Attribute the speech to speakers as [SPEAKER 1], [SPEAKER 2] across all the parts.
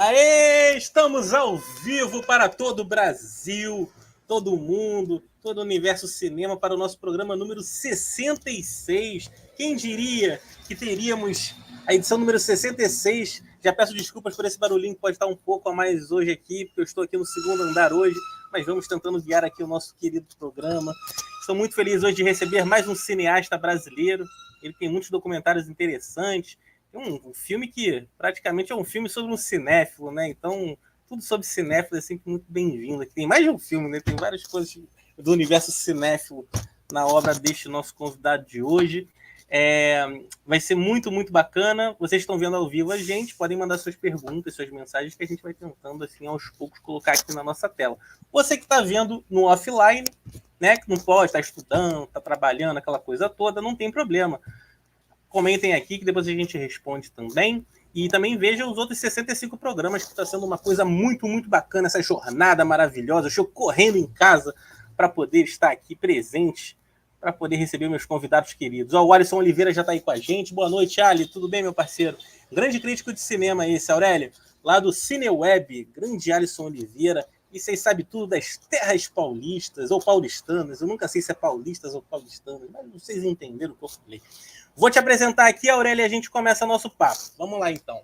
[SPEAKER 1] Aê, estamos ao vivo para todo o Brasil, todo o mundo, todo o universo cinema para o nosso programa número 66. Quem diria que teríamos a edição número 66? Já peço desculpas por esse barulhinho que pode estar um pouco a mais hoje aqui, porque eu estou aqui no segundo andar hoje, mas vamos tentando guiar aqui o nosso querido programa. Estou muito feliz hoje de receber mais um cineasta brasileiro. Ele tem muitos documentários interessantes. Um filme que praticamente é um filme sobre um cinéfilo, né? Então, tudo sobre cinéfilo é sempre muito bem-vindo. Tem mais de um filme, né? Tem várias coisas do universo cinéfilo na obra deste nosso convidado de hoje. Vai ser muito, muito bacana. Vocês estão vendo ao vivo a gente, podem mandar suas perguntas, suas mensagens, que a gente vai tentando, assim, aos poucos, colocar aqui na nossa tela. Você que está vendo no offline, né? Que não pode estar estudando, está trabalhando, aquela coisa toda, não tem problema. Comentem aqui que depois a gente responde também. E também veja os outros 65 programas, que está sendo uma coisa muito, muito bacana, essa jornada maravilhosa. Eu estou correndo em casa para poder estar aqui presente, para poder receber meus convidados queridos. O Alisson Oliveira já está aí com a gente. Boa noite, Ali. Tudo bem, meu parceiro? Grande crítico de cinema esse, Aurélio. Lá do Cineweb, grande Alisson Oliveira. E vocês sabem tudo das terras paulistas ou paulistanas. Eu nunca sei se é paulistas ou paulistanas, mas vocês entenderam o que eu falei. Vou te apresentar aqui, Aurélia, e a gente começa nosso papo. Vamos lá, então.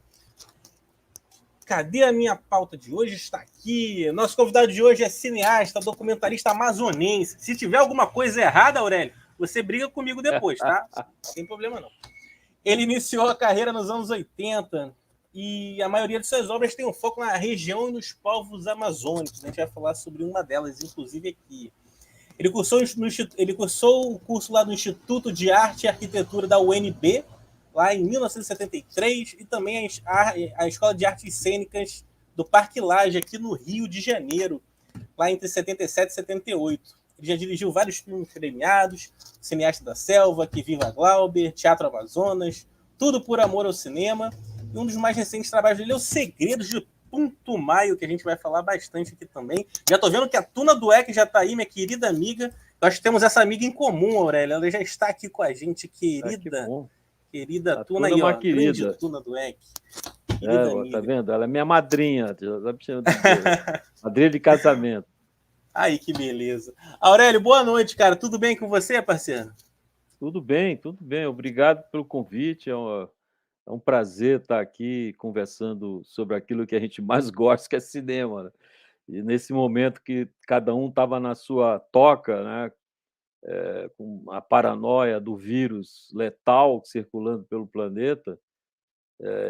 [SPEAKER 1] Cadê a minha pauta de hoje? Está aqui. Nosso convidado de hoje é cineasta, documentarista amazonense. Se tiver alguma coisa errada, Aurélio, você briga comigo depois, tá? Não tem problema, não. Ele iniciou a carreira nos anos 80 e a maioria de suas obras tem um foco na região e nos povos amazônicos. A gente vai falar sobre uma delas, inclusive, aqui. Ele cursou o curso lá no Instituto de Arte e Arquitetura da UNB, lá em 1973, e também a Escola de Artes Cênicas do Parque Lage, aqui no Rio de Janeiro, lá entre 77 e 78. Ele já dirigiu vários filmes premiados, Cineasta da Selva, Que Viva Glauber, Teatro Amazonas, Tudo por Amor ao Cinema, e um dos mais recentes trabalhos dele é Os Segredos de Putumayo, que a gente vai falar bastante aqui também. Já tô vendo que a Tuna Dueck já tá aí, minha querida amiga. Nós temos essa amiga em comum, Aurélia. Ela já está aqui com a gente, querida. Querida
[SPEAKER 2] a
[SPEAKER 1] Tuna aí, ó. Grande Tuna Dueck.
[SPEAKER 2] Querida amiga. Tá vendo? Ela é minha madrinha. Madrinha de casamento.
[SPEAKER 1] Aí, que beleza. Aurélio, boa noite, cara. Tudo bem com você, parceiro?
[SPEAKER 2] Tudo bem, tudo bem. Obrigado pelo convite. É um prazer estar aqui conversando sobre aquilo que a gente mais gosta, que é cinema, né? E nesse momento que cada um estava na sua toca, né, com a paranoia do vírus letal circulando pelo planeta,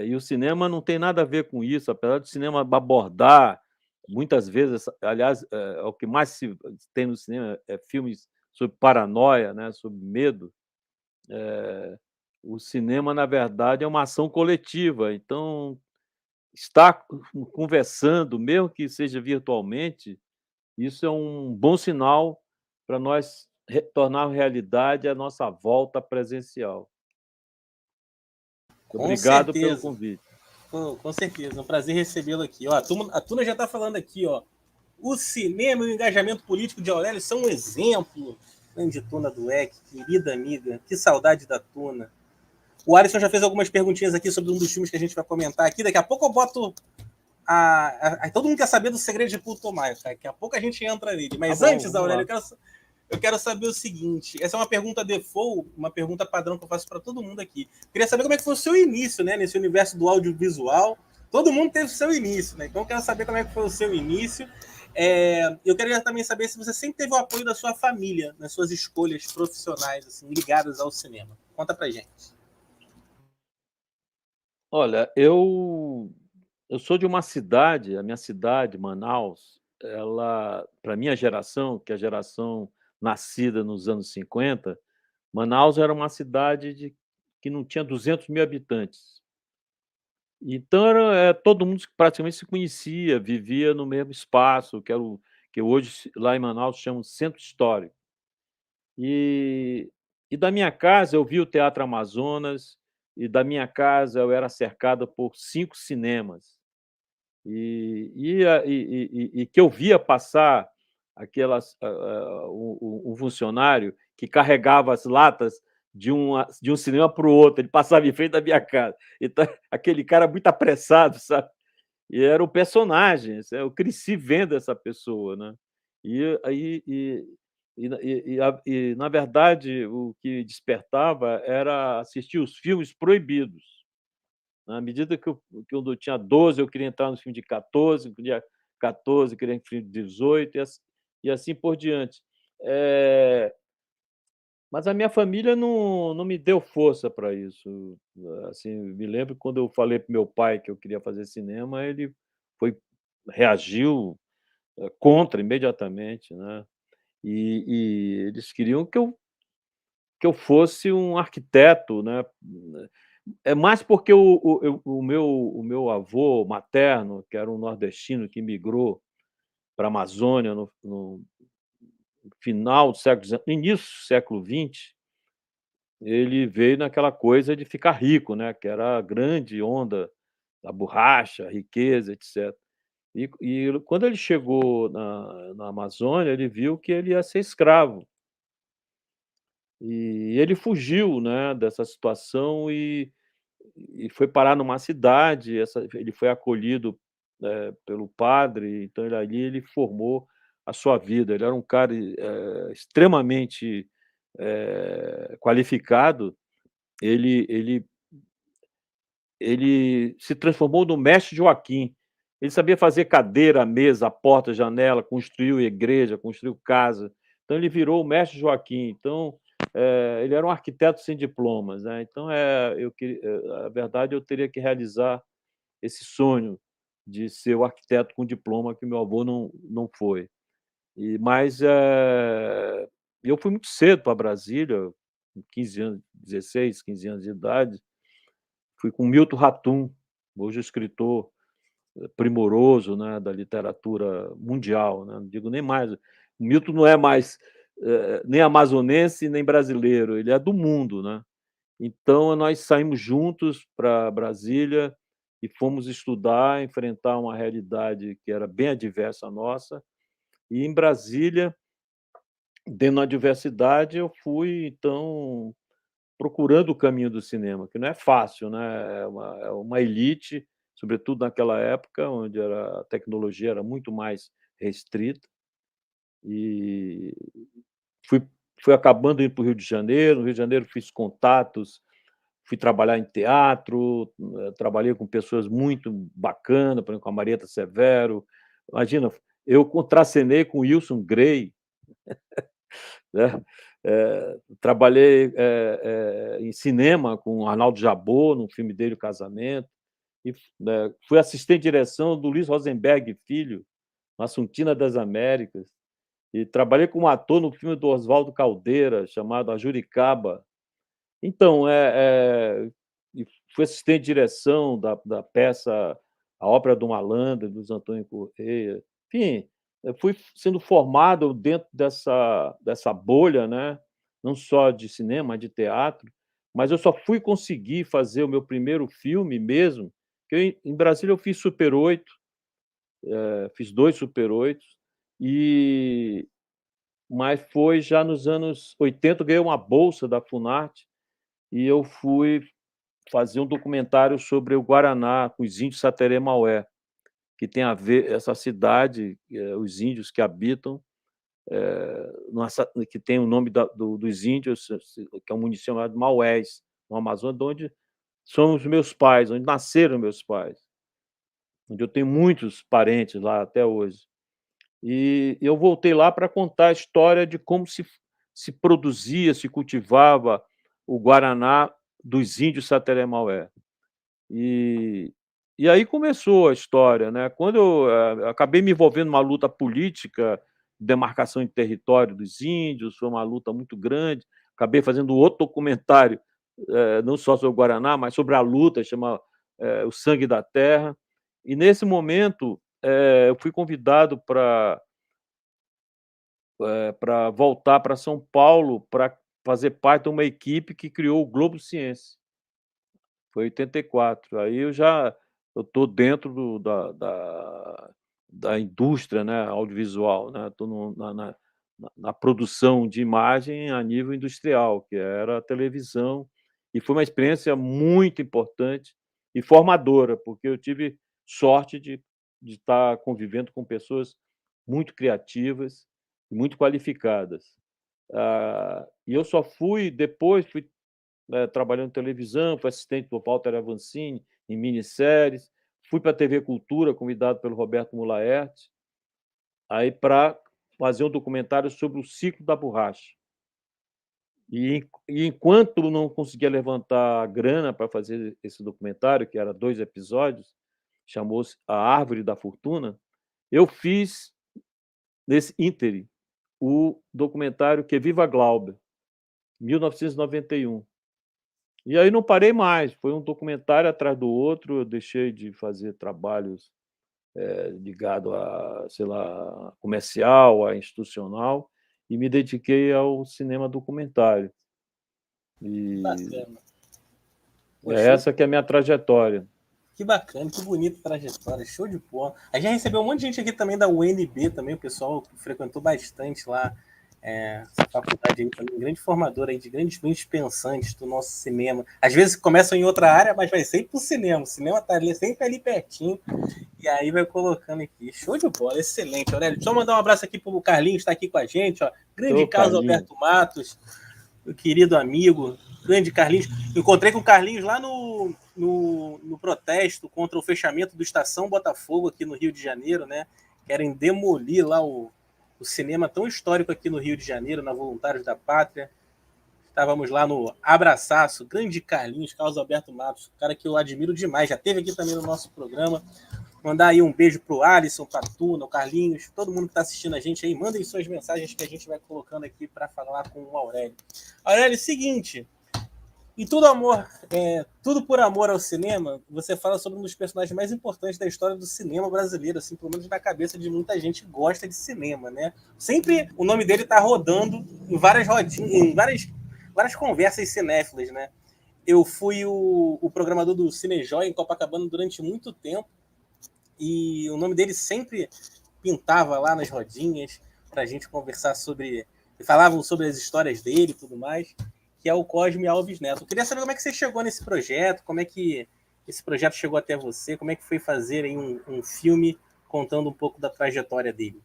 [SPEAKER 2] e o cinema não tem nada a ver com isso, apesar do cinema abordar, muitas vezes, aliás, o que mais se tem no cinema é filmes sobre paranoia, né, sobre medo. O cinema, na verdade, é uma ação coletiva, então estar conversando, mesmo que seja virtualmente, isso é um bom sinal para nós tornar realidade a nossa volta presencial. Obrigado pelo convite.
[SPEAKER 1] Com certeza, é um prazer recebê-lo aqui. Ó, a Tuna já está falando aqui, ó. O cinema e o engajamento político de Aurélio são um exemplo. Grande Tuna Dueck, querida amiga, que saudade da Tuna. O Alisson já fez algumas perguntinhas aqui sobre um dos filmes que a gente vai comentar aqui. Daqui a pouco eu boto todo mundo quer saber do Segredo de Putumayo, cara. Daqui a pouco a gente entra nele. Mas antes, Aurélio, eu quero saber o seguinte. Essa é uma pergunta default, uma pergunta padrão que eu faço para todo mundo aqui. Eu queria saber como é que foi o seu início, né, nesse universo do audiovisual. Todo mundo teve o seu início, né? Então eu quero saber como é que foi o seu início. Eu queria também saber se você sempre teve o apoio da sua família nas suas escolhas profissionais, assim, ligadas ao cinema. Conta pra gente.
[SPEAKER 2] Olha, eu sou de uma cidade, a minha cidade, Manaus, ela, para a minha geração, que é a geração nascida nos anos 50, Manaus era uma cidade que não tinha 200 mil habitantes. Então, todo mundo praticamente se conhecia, vivia no mesmo espaço, que hoje, lá em Manaus, chamam de Centro Histórico. E da minha casa eu vi o Teatro Amazonas, e da minha casa eu era cercado por 5 cinemas. E que eu via passar um funcionário que carregava as latas de um cinema para o outro, ele passava em frente da minha casa. Então, aquele cara muito apressado, sabe? E era o personagem, eu cresci vendo essa pessoa, né. E aí na verdade, o que despertava era assistir os filmes proibidos. Na medida que quando eu tinha 12, eu queria entrar no filme de 14, queria 14, eu queria em filme de 18 e assim por diante. Eh, mas a minha família não me deu força para isso. Assim, me lembro quando eu falei para meu pai que eu queria fazer cinema, ele foi reagiu, contra imediatamente, né. E eles queriam que eu fosse um arquiteto, né. É mais porque o meu avô materno, que era um nordestino que migrou pra Amazônia no final do século dezen no início do século XX, ele veio naquela coisa de ficar rico, né, que era a grande onda da borracha, riqueza, etcétera. E quando ele chegou na Amazônia, ele viu que ele ia ser escravo. E ele fugiu, né, dessa situação e foi parar numa cidade, ele foi acolhido, pelo padre, então ali ele formou a sua vida. Ele era um cara, extremamente, qualificado, ele ele se transformou no mestre Joaquim. Ele sabia fazer cadeira, mesa, porta, janela, construiu igreja, construiu casa. Então ele virou o mestre Joaquim. Então, ele era um arquiteto sem diplomas, né. Então, a verdade, eu teria que realizar esse sonho de ser o arquiteto com diploma que meu avô não foi. Mas, eu fui muito cedo para Brasília, com 15 anos, 16, 15 anos de idade. Fui com Milton Ratum, hoje escritor primoroso, né, da literatura mundial, né, não digo nem mais, o Milton não é mais, nem amazonense, nem brasileiro, ele é do mundo, né. Então nós saímos juntos para Brasília e fomos estudar, enfrentar uma realidade que era bem adversa à nossa, e em Brasília, dentro da adversidade, eu fui então procurando o caminho do cinema, que não é fácil, né, é uma elite, sobretudo naquela época, onde a tecnologia era muito mais restrita, e fui fui acabando indo para o Rio de Janeiro. No Rio de Janeiro fiz contatos, fui trabalhar em teatro, trabalhei com pessoas muito bacana, por exemplo, com a Marieta Severo. Imagina, eu contracenei com o Wilson Grey, né. Trabalhei, em cinema com o Arnaldo Jabor, no filme dele, O Casamento, fui assistente de direção do Luiz Rosenberg Filho, na Suntina das Américas, e trabalhei como ator no filme do Oswaldo Caldeira, chamado A Juricaba. Então, e fui assistente de direção da peça A Ópera do Malandro, do Luiz Antônio Corrêa. Enfim, eu fui sendo formado dentro dessa bolha, né, não só de cinema, mas de teatro, mas eu só fui conseguir fazer o meu primeiro filme mesmo, que em Brasília eu fiz Super 8, fiz 2 Super 8, e mas foi já nos anos 80, eu ganhei uma bolsa da Funarte, e eu fui fazer um documentário sobre o Guaraná, com os índios Sateré-Maué, que tem a ver essa cidade, os índios que habitam, que tem o nome dos índios, que é um município chamado Maués, no Amazonas, de onde são os meus pais, onde nasceram meus pais, onde eu tenho muitos parentes lá até hoje. E eu voltei lá para contar a história de como se produzia, se cultivava o guaraná dos índios Sateré-Maué. E e aí começou a história, né. Quando eu, acabei me envolvendo numa luta política, demarcação de território dos índios, foi uma luta muito grande. Acabei fazendo outro documentário, não só sobre o Guaraná, mas sobre a luta, chama, O Sangue da Terra. E nesse momento, eu fui convidado para voltar para São Paulo, para fazer parte de uma equipe que criou o Globo Ciência. Foi 84. Aí eu tô dentro da indústria, né, audiovisual, né, tô na produção de imagem a nível industrial, que era a televisão, e foi uma experiência muito importante e formadora, porque eu tive sorte de estar convivendo com pessoas muito criativas e muito qualificadas. E eu só fui depois, trabalhando em televisão, fui assistente do Walter Avancini em minisséries, fui para a TV Cultura, convidado pelo Roberto Mulaert, aí para fazer um documentário sobre o ciclo da borracha. E enquanto não conseguia levantar a grana para fazer esse documentário, que era 2 episódios, chamou-se A Árvore da Fortuna, eu fiz, nesse ínterim, o documentário Que Viva Glauber, 1991. E aí não parei mais, foi um documentário atrás do outro, eu deixei de fazer trabalhos ligado a, sei lá, comercial, a institucional, e me dediquei ao cinema documentário. E
[SPEAKER 1] Bacana. Pô,
[SPEAKER 2] é essa que é a minha trajetória.
[SPEAKER 1] Que bacana, que bonita trajetória, show de bola. A gente recebeu um monte de gente aqui também da UNB, também, o pessoal que frequentou bastante lá essa faculdade aí também, grande formadora aí de grandes mentes pensantes do nosso cinema. Às vezes começam em outra área, mas vai sempre pro cinema. O cinema tá ali, sempre ali pertinho. E aí vai colocando aqui. Show de bola, excelente, Aurélio. Só mandar um abraço aqui pro Carlinhos, que está aqui com a gente, ó. Grande Carlos Alberto Matos, meu querido amigo, grande Carlinhos. Encontrei com o Carlinhos lá no protesto contra o fechamento do Estação Botafogo aqui no Rio de Janeiro, né? Querem demolir lá o cinema tão histórico aqui no Rio de Janeiro, na Voluntários da Pátria. Estávamos lá no Abraçaço, grande Carlinhos, Carlos Alberto Matos, cara que eu admiro demais, já esteve aqui também no nosso programa. Mandar aí um beijo pro Alisson, Patuna, o Carlinhos, todo mundo que está assistindo a gente aí, mandem suas mensagens que a gente vai colocando aqui para falar com o Aurélio. Aurélio, seguinte, e tudo por amor ao cinema, você fala sobre um dos personagens mais importantes da história do cinema brasileiro, assim, pelo menos na cabeça de muita gente que gosta de cinema, né? Sempre o nome dele tá rodando em várias rodinhas, em várias conversas cinéfilas, né? Eu fui o programador do Cinejoy em Copacabana durante muito tempo, e o nome dele sempre pintava lá nas rodinhas para a gente conversar sobre. Falavam sobre as histórias dele e tudo mais, que é o Cosme Alves Neto. Eu queria saber como é que você chegou nesse projeto, como é que esse projeto chegou até você, como é que foi fazer aí um filme contando um pouco da trajetória dele.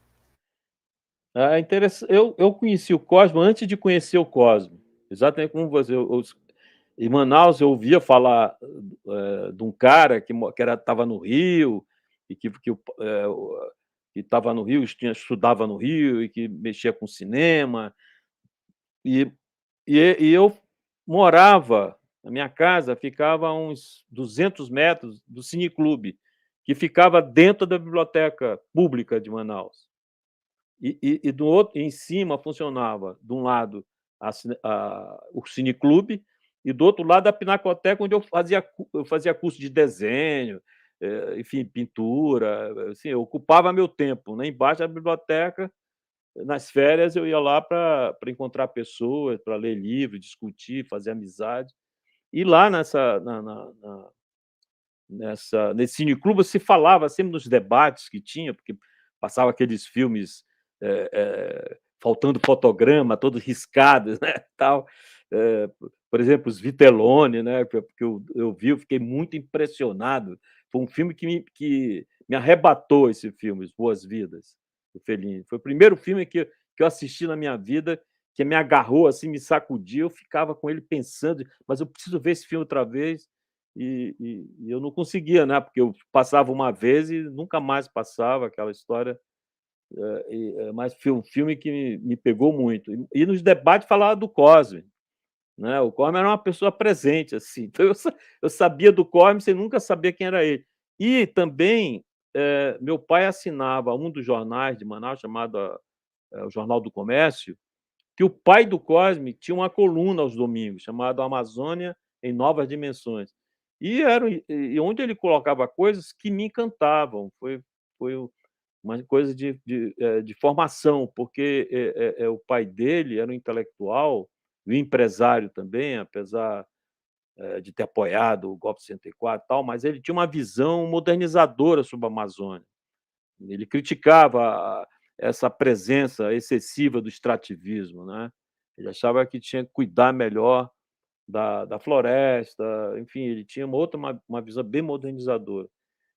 [SPEAKER 2] Interessante. Eu conheci o Cosme antes de conhecer o Cosme. Exatamente como você. Em Manaus, eu ouvia falar de um cara que estava no Rio, e que estava no Rio, estudava no Rio, e que mexia com cinema. E eu morava, a minha casa ficava a uns 200 metros do Cineclube, que ficava dentro da biblioteca pública de Manaus. E do outro, em cima funcionava, de um lado, o Cineclube, e do outro lado, a Pinacoteca, onde eu fazia curso de desenho, enfim, pintura. Assim, eu ocupava meu tempo, né? Embaixo da biblioteca. Nas férias, eu ia lá para encontrar pessoas, para ler livros, discutir, fazer amizade. E lá nesse cineclube se falava sempre nos debates que tinha, porque passava aqueles filmes faltando fotograma, todos riscados, né, tal. Por exemplo, os Vitelloni, né, porque eu vi, eu fiquei muito impressionado. Foi um filme que me arrebatou, esse filme, As Boas Vidas, do Fellini. Foi o primeiro filme que eu assisti na minha vida, que me agarrou, assim, me sacudiu. Eu ficava com ele pensando, mas eu preciso ver esse filme outra vez. E eu não conseguia, né? Porque eu passava uma vez e nunca mais passava aquela história. Mas foi um filme que me pegou muito. E nos debates falava do Cosme, né? O Cosme era uma pessoa presente, assim. Então eu sabia do Cosme sem nunca saber quem era ele. E também meu pai assinava um dos jornais de Manaus, chamado o Jornal do Comércio, que o pai do Cosme tinha uma coluna aos domingos, chamada Amazônia em Novas Dimensões. E onde ele colocava coisas que me encantavam. Foi uma coisa de formação, porque o pai dele era um intelectual e um empresário também, apesar de ter apoiado o golpe de 64 e tal, mas ele tinha uma visão modernizadora sobre a Amazônia. Ele criticava essa presença excessiva do extrativismo, né? Ele achava que tinha que cuidar melhor da floresta, enfim, ele tinha uma visão bem modernizadora.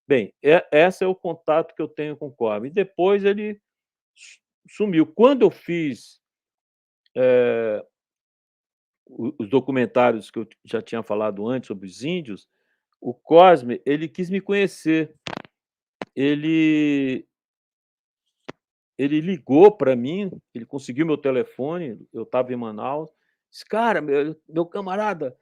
[SPEAKER 2] Bem, esse é o contato que eu tenho com o Cosme. E depois ele sumiu. Quando eu fiz os documentários que eu já tinha falado antes sobre os índios, o Cosme, ele quis me conhecer. Ele ele ligou para mim, ele conseguiu meu telefone, eu estava em Manaus, disse: "Cara, meu camarada,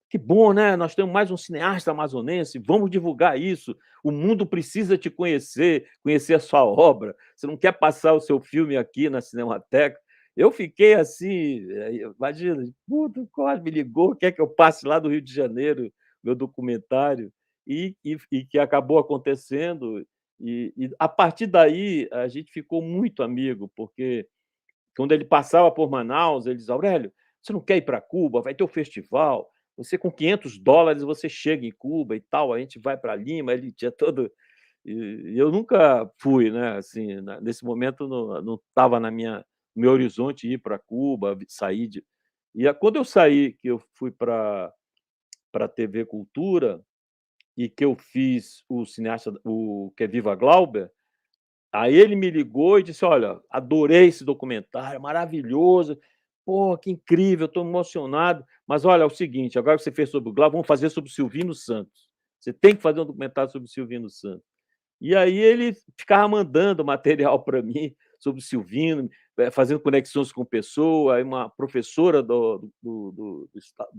[SPEAKER 2] que bom, né, nós temos mais um cineasta amazonense, vamos divulgar isso, o mundo precisa te conhecer, conhecer a sua obra, você não quer passar o seu filme aqui na Cinemateca?". Eu fiquei assim, imagina, puta, o Cosme me ligou, quer que eu passe lá do Rio de Janeiro, meu documentário, e que acabou acontecendo, e a partir daí a gente ficou muito amigo, porque quando ele passava por Manaus, ele dizia: "Aurélio, você não quer ir para Cuba? Vai ter o festival, você com $500 você chega em Cuba e tal, a gente vai para Lima", ele tinha todo e eu nunca fui, né, assim, nesse momento não estava na minha no meu horizonte ir para Cuba, sair de quando eu saí, que eu fui para a TV Cultura e que eu fiz o cineasta o Que Viva Glauber, aí ele me ligou e disse: "Olha, adorei esse documentário, maravilhoso. Pô, que incrível, estou emocionado. Mas olha, é o seguinte, agora que você fez sobre o Glauber, vamos fazer sobre o Silvino Santos. Você tem que fazer um documentário sobre o Silvino Santos". E aí ele ficava mandando material para mim sobre o Silvino, fazendo conexões com pessoa. Aí uma professora do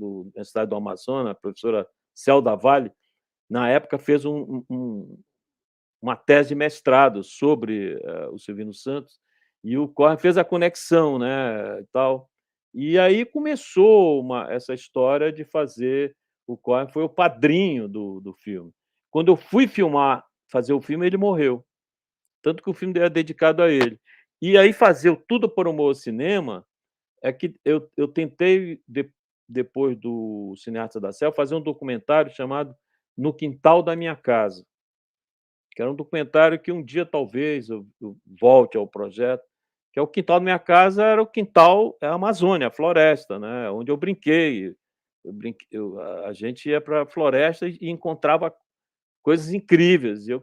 [SPEAKER 2] Universidade do Amazonas, a professora Celda Vale, na época fez uma tese de mestrado sobre, o Silvino Santos, e o Corre fez a conexão, né, e tal. E aí começou essa história de fazer o Corre foi o padrinho do filme. Quando eu fui fazer o filme, ele morreu, tanto que o filme é dedicado a ele. E aí fazer o Tudo por Amor ao Cinema, é que eu tentei depois do Cineasta da Selva, fazer um documentário chamado No Quintal da Minha Casa, que era um documentário que um dia talvez eu volte ao projeto, que é o quintal da minha casa era o quintal, é a Amazônia, a floresta, né, onde eu brinquei. A gente ia pra floresta e encontrava coisas incríveis, e eu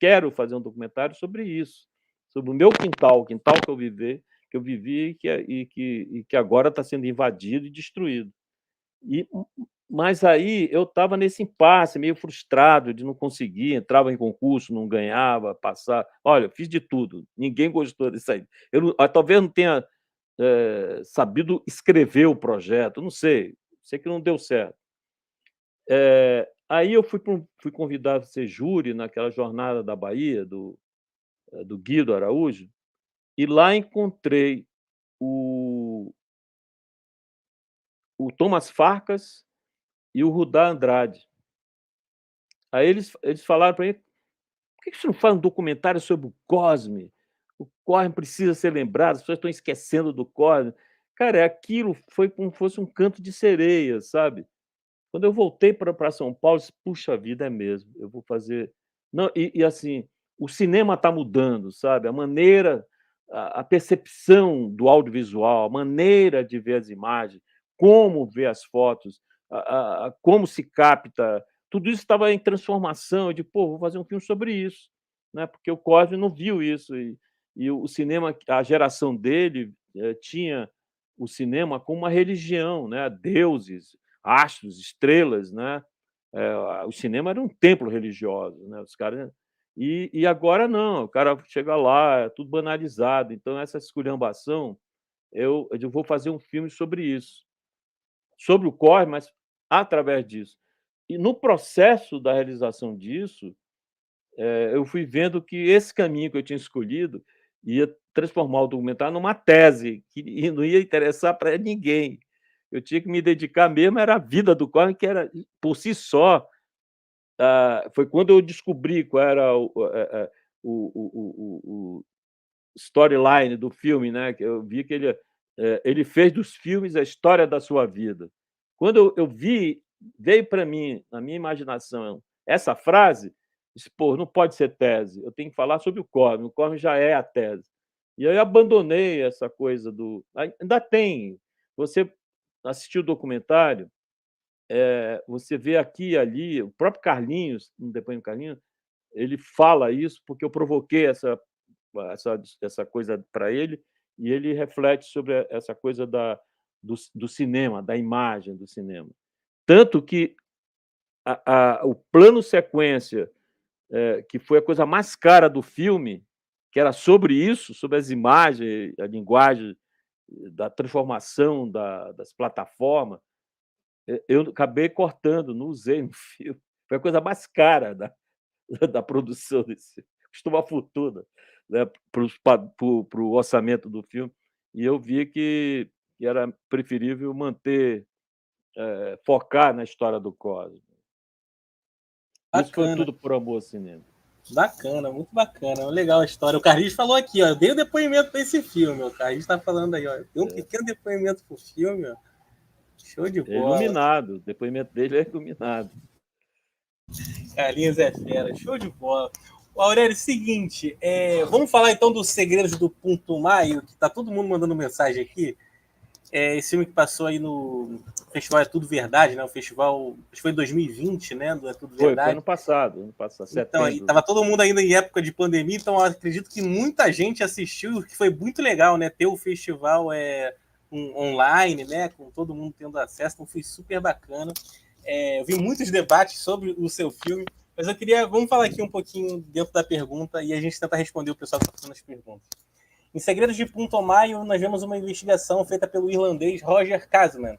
[SPEAKER 2] quero fazer um documentário sobre isso, sobre o meu quintal, o quintal que eu vivi e que agora está sendo invadido e destruído. E mas aí eu estava nesse impasse, meio frustrado de não conseguir, entrava em concurso, não ganhava, passar olha, eu fiz de tudo, ninguém gostou disso aí. Eu não talvez não tenha, sabido escrever o projeto, não sei, sei que não deu certo. Aí eu fui convidado a ser júri naquela jornada da Bahia, do Guido Araújo, e lá encontrei o Thomas Farkas e o Rudá Andrade. Aí eles falaram para mim: "Por que você não faz um documentário sobre o Cosme? O Cosme precisa ser lembrado, as pessoas estão esquecendo do Cosme". Cara, aquilo foi como se fosse um canto de sereia, sabe. Quando eu voltei para São Paulo, eu disse: "Puxa vida, é mesmo, eu vou fazer". Não, assim, o cinema está mudando, sabe, a maneira, a percepção do audiovisual, a maneira de ver as imagens, como ver as fotos, como se capta, tudo isso estava em transformação. Eu digo: "Pô, vou fazer um filme sobre isso", né, porque o Cosme não viu isso e o cinema, a geração dele, tinha o cinema como uma religião, né, deuses, astros, estrelas, né. O cinema era um templo religioso, né, os caras e agora não, o cara chega lá, é tudo banalizado, então essa esculhambação, eu digo: "Vou fazer um filme sobre isso", sobre o corre, mas através disso. E no processo da realização disso, eu fui vendo que esse caminho que eu tinha escolhido ia transformar o documentário numa tese, que não ia interessar para ninguém. Eu tinha que me dedicar mesmo era à vida do Corre, que era por si só, foi quando eu descobri qual era o storyline do filme, né, que eu vi que ele fez dos filmes a história da sua vida. Quando eu vi, veio para mim, na minha imaginação, essa frase, disse: "Pô, não pode ser tese, eu tenho que falar sobre o Corme já é a tese". E aí eu abandonei essa coisa do ainda tem, você assistiu o documentário, você vê aqui e ali, o próprio Carlinhos, no depoimento do Carlinhos, ele fala isso porque eu provoquei essa coisa para ele, e ele reflete sobre essa coisa do cinema, da imagem do cinema. Tanto que o plano sequência, que foi a coisa mais cara do filme, que era sobre isso, sobre as imagens, a linguagem da transformação das plataformas, eu acabei cortando, não usei no filme. Foi a coisa mais cara da produção desse filme. Custou uma fortuna, né, para o orçamento do filme, e eu vi que era preferível manter, focar na história do Cosmo. Isso foi
[SPEAKER 1] Bacana,
[SPEAKER 2] tudo por amor ao cinema.
[SPEAKER 1] bacana, muito bacana. Legal a história. O Carlinhos falou aqui, ó. Eu dei o depoimento para esse filme. O Carlinhos está falando aí, ó. Deu um pequeno depoimento pro filme, ó. Show de
[SPEAKER 2] É
[SPEAKER 1] bola.
[SPEAKER 2] iluminado, o depoimento dele é iluminado.
[SPEAKER 1] Carlinhos é fera, show de bola. Aurélio, seguinte, vamos falar então dos Segredos do Ponto Maio, que tá todo mundo mandando mensagem aqui. Esse filme que passou aí no Festival É Tudo Verdade, né? O festival, acho que foi em 2020, né? Do É Tudo
[SPEAKER 2] Foi
[SPEAKER 1] Verdade.
[SPEAKER 2] ano passado,
[SPEAKER 1] Então, aí
[SPEAKER 2] setembro.
[SPEAKER 1] tava todo mundo ainda em época de pandemia, então eu acredito que muita gente assistiu, que foi muito legal, né? Ter o festival online, né? Com todo mundo tendo acesso, então foi super bacana. Eu vi muitos debates sobre o seu filme, mas vamos falar aqui um pouquinho dentro da pergunta e a gente tenta responder o pessoal que está fazendo as perguntas. Em Segredos de Putumayo, nós vemos uma investigação feita pelo irlandês Roger Casement,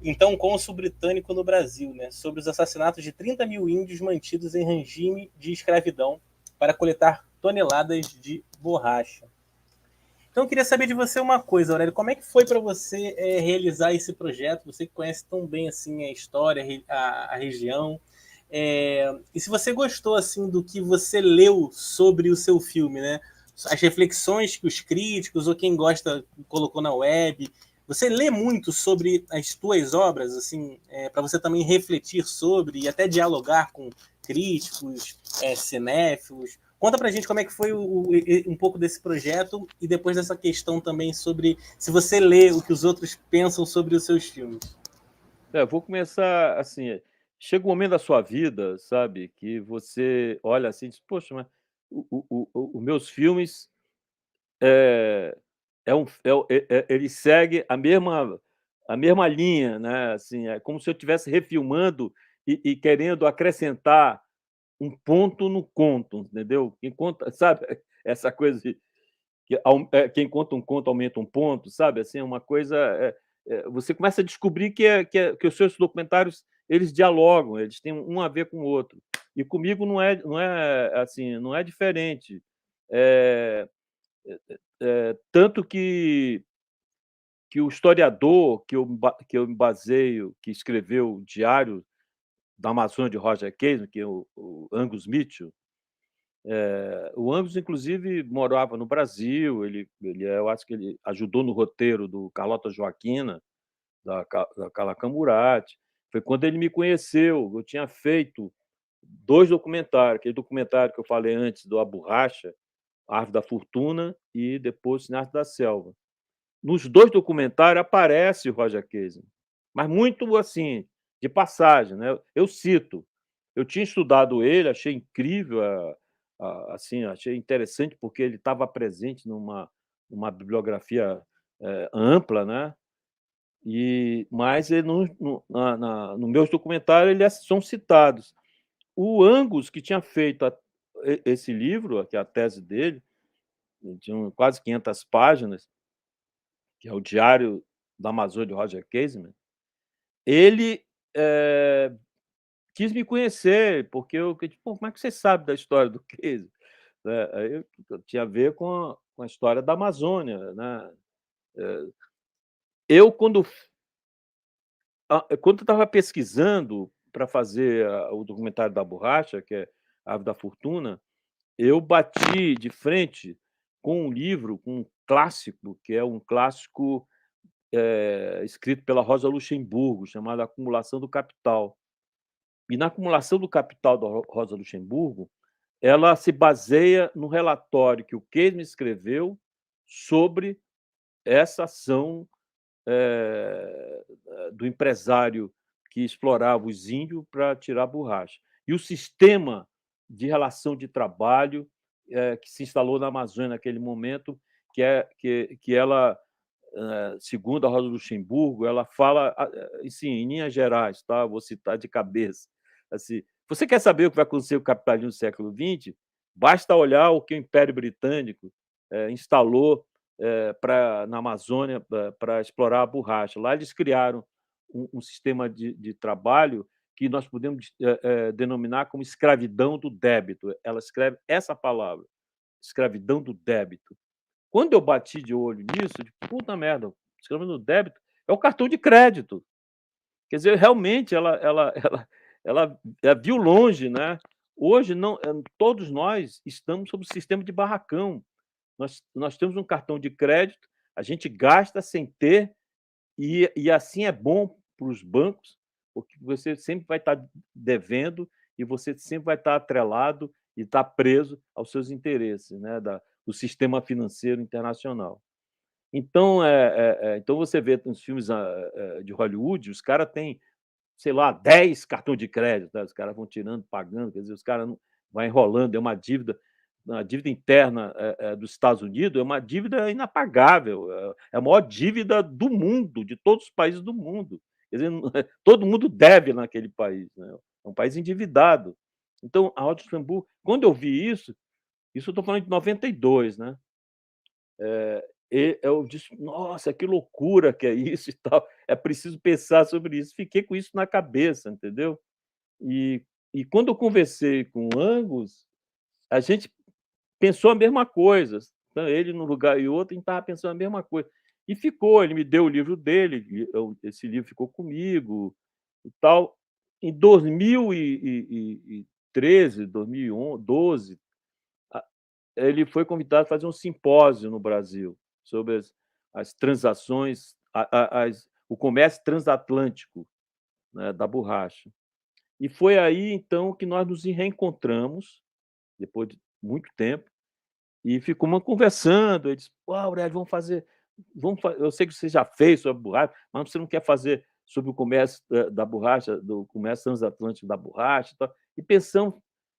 [SPEAKER 1] então cônsul britânico no Brasil, né, sobre os assassinatos de 30 mil índios mantidos em regime de escravidão para coletar toneladas de borracha. Então eu queria saber de você uma coisa, Aurélio, como é que foi para você realizar esse projeto? Você que conhece tão bem assim a história, a região, e se você gostou assim do que você leu sobre o seu filme, né? As reflexões que os críticos ou quem gosta colocou na web. Você lê muito sobre as tuas obras, assim, para você também refletir sobre e até dialogar com críticos, cinéfilos. Conta pra gente como é que foi um pouco desse projeto e depois dessa questão também sobre se você lê o que os outros pensam sobre os seus filmes.
[SPEAKER 2] Vou começar assim, chega um momento da sua vida, sabe, que você olha assim e diz: "Poxa, mas os meus filmes, eh, ele segue a mesma linha, né, assim, é como se eu estivesse refilmando e querendo acrescentar um ponto no conto, entendeu? Enquanto sabe, essa coisa de quem conta um conto aumenta um ponto, sabe, assim, é uma coisa, você começa a descobrir que os seus documentários, eles dialogam, eles têm um a ver com o outro. E comigo não é assim, não é diferente. Eh tanto que o historiador que eu me baseio, que escreveu o Diário da Amazônia de Roger Casey, que é o Angus Mitchell. O Angus, inclusive, morava no Brasil, eu acho que ele ajudou no roteiro do Carlota Joaquina, da Carla Camurati. Foi quando ele me conheceu, eu tinha feito 2 documentários, aquele documentário que eu falei antes do A Borracha, A Árvore da Fortuna, e depois Cineasta da Selva. Nos 2 documentários aparece o Roger Casey, mas muito, assim, de passagem, né. Eu cito, eu tinha estudado ele, achei incrível, assim, achei interessante, porque ele estava presente numa bibliografia, ampla, né, mas ele não no meus documentários eles são citados. O Angus, que tinha feito esse livro, que é a tese dele, tinha quase 500 páginas, que é o Diário da Amazônia de Roger Casement, ele, quis me conhecer, porque eu disse: "Pô, como é que você sabe da história do Casey?", né, aí tinha a ver com a história da Amazônia, né. Eu quando eu estava pesquisando para fazer o documentário da borracha, que é A Árvore da Fortuna, eu bati de frente com um livro, com um clássico, que é um clássico, escrito pela Rosa Luxemburgo, chamado Acumulação do Capital. E na Acumulação do Capital da Rosa Luxemburgo, ela se baseia no relatório que o Casey escreveu sobre essa ação, do empresário que explorava os índios para tirar borracha. E o sistema de relação de trabalho que se instalou na Amazônia naquele momento, que ela, segundo a Rosa Luxemburgo, ela fala, assim, em linhas gerais, tá? Vou citar de cabeça. Assim, você quer saber o que vai acontecer com o capitalismo no século XX? Basta olhar o que o Império Britânico instalou na Amazônia para explorar a borracha. Lá eles criaram um sistema de trabalho que nós podemos denominar como escravidão do débito. Ela escreve essa palavra, escravidão do débito. Quando eu bati de olho nisso, eu digo, puta merda, escravidão do débito é o cartão de crédito. Quer dizer, realmente ela viu longe, né? Hoje não, todos nós estamos sob o sistema de barracão. Nós temos um cartão de crédito, a gente gasta sem ter, e assim é bom para os bancos, porque você sempre vai estar devendo e você sempre vai estar atrelado e estar preso aos seus interesses, né, do sistema financeiro internacional. Então, então você vê nos filmes de Hollywood, os caras têm, sei lá, 10 cartões de crédito, né? Os caras vão tirando, pagando, quer dizer, os caras não vai enrolando, é uma dívida interna dos Estados Unidos é uma dívida inapagável, é a maior dívida do mundo, de todos os países do mundo. Quer dizer, todo mundo deve naquele país, né? É um país endividado. Então, a Rosa Luxemburgo, quando eu vi isso eu estou falando de 92, né? Eu disse, nossa, que loucura que é isso e tal, é preciso pensar sobre isso. Fiquei com isso na cabeça, entendeu? E, e quando eu conversei com o Angus, a gente pensou a mesma coisa. Então, ele num lugar e outro, a gente estava pensando a mesma coisa. E ficou, ele me deu o livro dele, esse livro ficou comigo e tal. Em 2013, 2012, ele foi convidado a fazer um simpósio no Brasil sobre as transações, o comércio transatlântico, né, da borracha. E foi aí, então, que nós nos reencontramos, depois de muito tempo, e ficamos conversando. Ele disse: "Pô, Aurélio, eu sei que você já fez sobre a borracha, mas você não quer fazer sobre o comércio da borracha, do comércio transatlântico da borracha e tal". E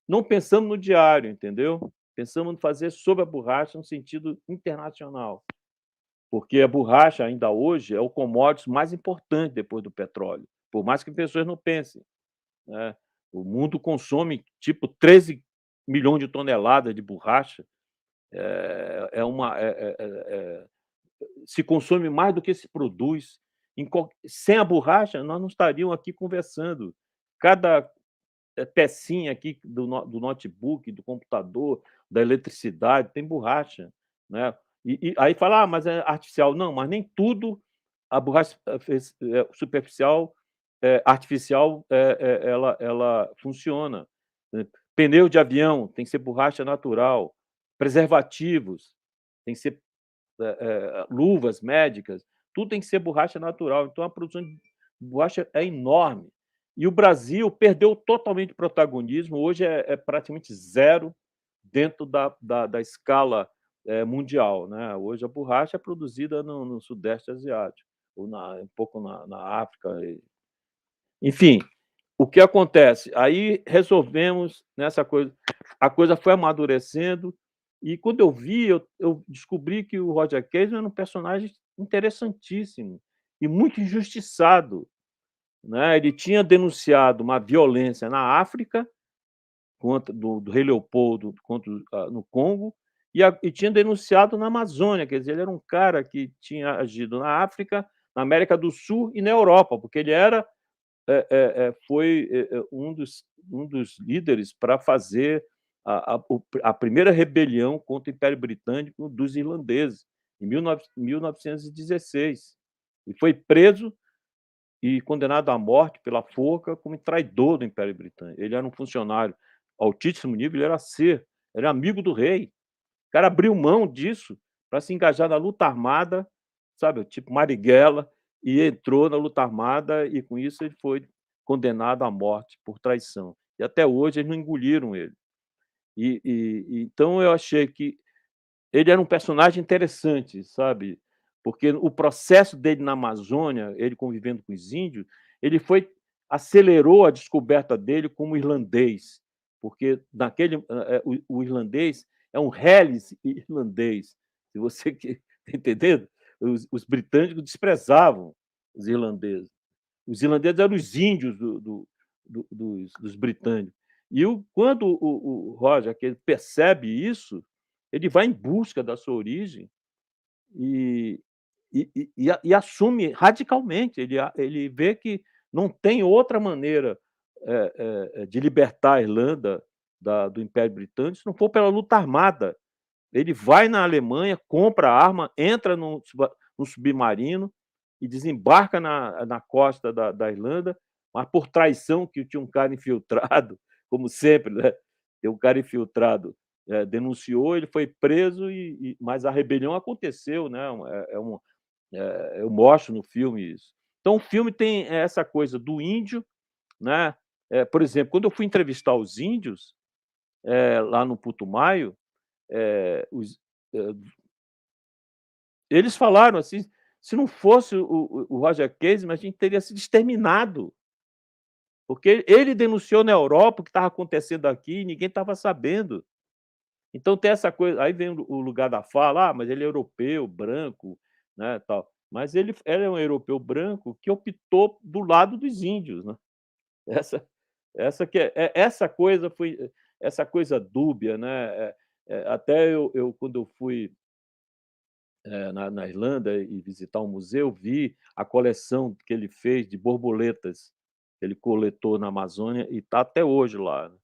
[SPEAKER 2] não pensamos no diário, entendeu? Pensamos em fazer sobre a borracha no sentido internacional, porque a borracha ainda hoje é o commodity mais importante depois do petróleo, por mais que as pessoas não pensem, né? O mundo consome tipo 13 milhões de toneladas de borracha, se consome mais do que se produz. Sem a borracha, nós não estaríamos aqui conversando. Cada pecinha aqui do notebook, do computador, da eletricidade, tem borracha, né? E aí fala, mas é artificial. Não, mas nem tudo a borracha superficial, artificial, ela funciona. Né? Pneu de avião tem que ser borracha natural. Preservativos tem que ser luvas médicas, tudo tem que ser borracha natural. Então, a produção de borracha é enorme. E o Brasil perdeu totalmente o protagonismo, hoje é praticamente zero dentro da escala mundial. Né? Hoje a borracha é produzida no Sudeste Asiático, ou um pouco na África. Enfim, o que acontece? Aí resolvemos nessa coisa, a coisa foi amadurecendo, e quando eu vi, eu descobri que o Roger Casey era um personagem interessantíssimo e muito injustiçado, né? Ele tinha denunciado uma violência na África contra do rei Leopoldo no Congo e tinha denunciado na Amazônia, quer dizer, ele era um cara que tinha agido na África, na América do Sul e na Europa, porque ele foi um dos líderes para fazer a primeira rebelião contra o Império Britânico dos irlandeses, em 1916. E foi preso e condenado à morte pela forca como traidor do Império Britânico. Ele era um funcionário altíssimo nível, ele era era amigo do rei. O cara abriu mão disso para se engajar na luta armada, sabe, tipo Marighella, e entrou na luta armada e com isso ele foi condenado à morte por traição. E até hoje eles não engoliram ele. Então eu achei que ele era um personagem interessante, sabe? Porque o processo dele na Amazônia, ele convivendo com os índios, ele acelerou a descoberta dele como irlandês. porque o irlandês é um Hellis irlandês, se você está entendendo? Os britânicos desprezavam os irlandeses. Os irlandeses eram os índios dos britânicos. E quando o Roger que ele percebe isso, ele vai em busca da sua origem e, e assume radicalmente. Ele vê que não tem outra maneira de libertar a Irlanda do Império Britânico se não for pela luta armada. Ele vai na Alemanha, compra arma, entra no submarino e desembarca na costa da Irlanda, mas por traição, que tinha um cara infiltrado, como sempre, né? Tem um cara infiltrado, denunciou, ele foi preso, mas a rebelião aconteceu, né? Eu mostro no filme isso. Então, o filme tem essa coisa do índio, né? Por exemplo, quando eu fui entrevistar os índios, lá no Putumayo, eles falaram assim, se não fosse o Roger Casement, a gente teria sido exterminado, porque ele denunciou na Europa o que estava acontecendo aqui e ninguém estava sabendo. Então tem essa coisa, aí vem o lugar da fala, mas ele é europeu, branco, né, tal. Mas ele é um europeu branco que optou do lado dos índios, né? Essa, essa coisa dúbia, né? Até quando eu fui na Irlanda e visitar um museu, vi a coleção que ele fez de borboletas, que ele coletou na Amazônia e está até hoje lá. Né?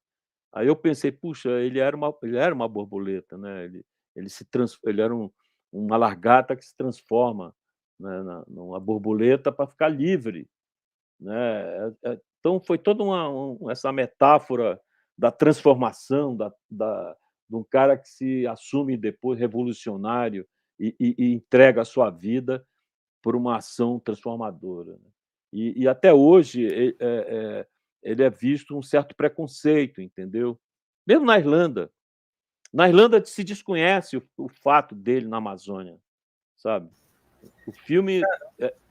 [SPEAKER 2] Aí eu pensei, puxa, ele era uma borboleta, né? Ele era uma lagarta que se transforma, né, numa borboleta para ficar livre, né? Então foi toda essa metáfora da transformação de um cara que se assume depois revolucionário e entrega a sua vida por uma ação transformadora. Né? E até hoje ele é visto um certo preconceito, entendeu? Mesmo na Irlanda. Na Irlanda se desconhece o fato dele na Amazônia, sabe? O filme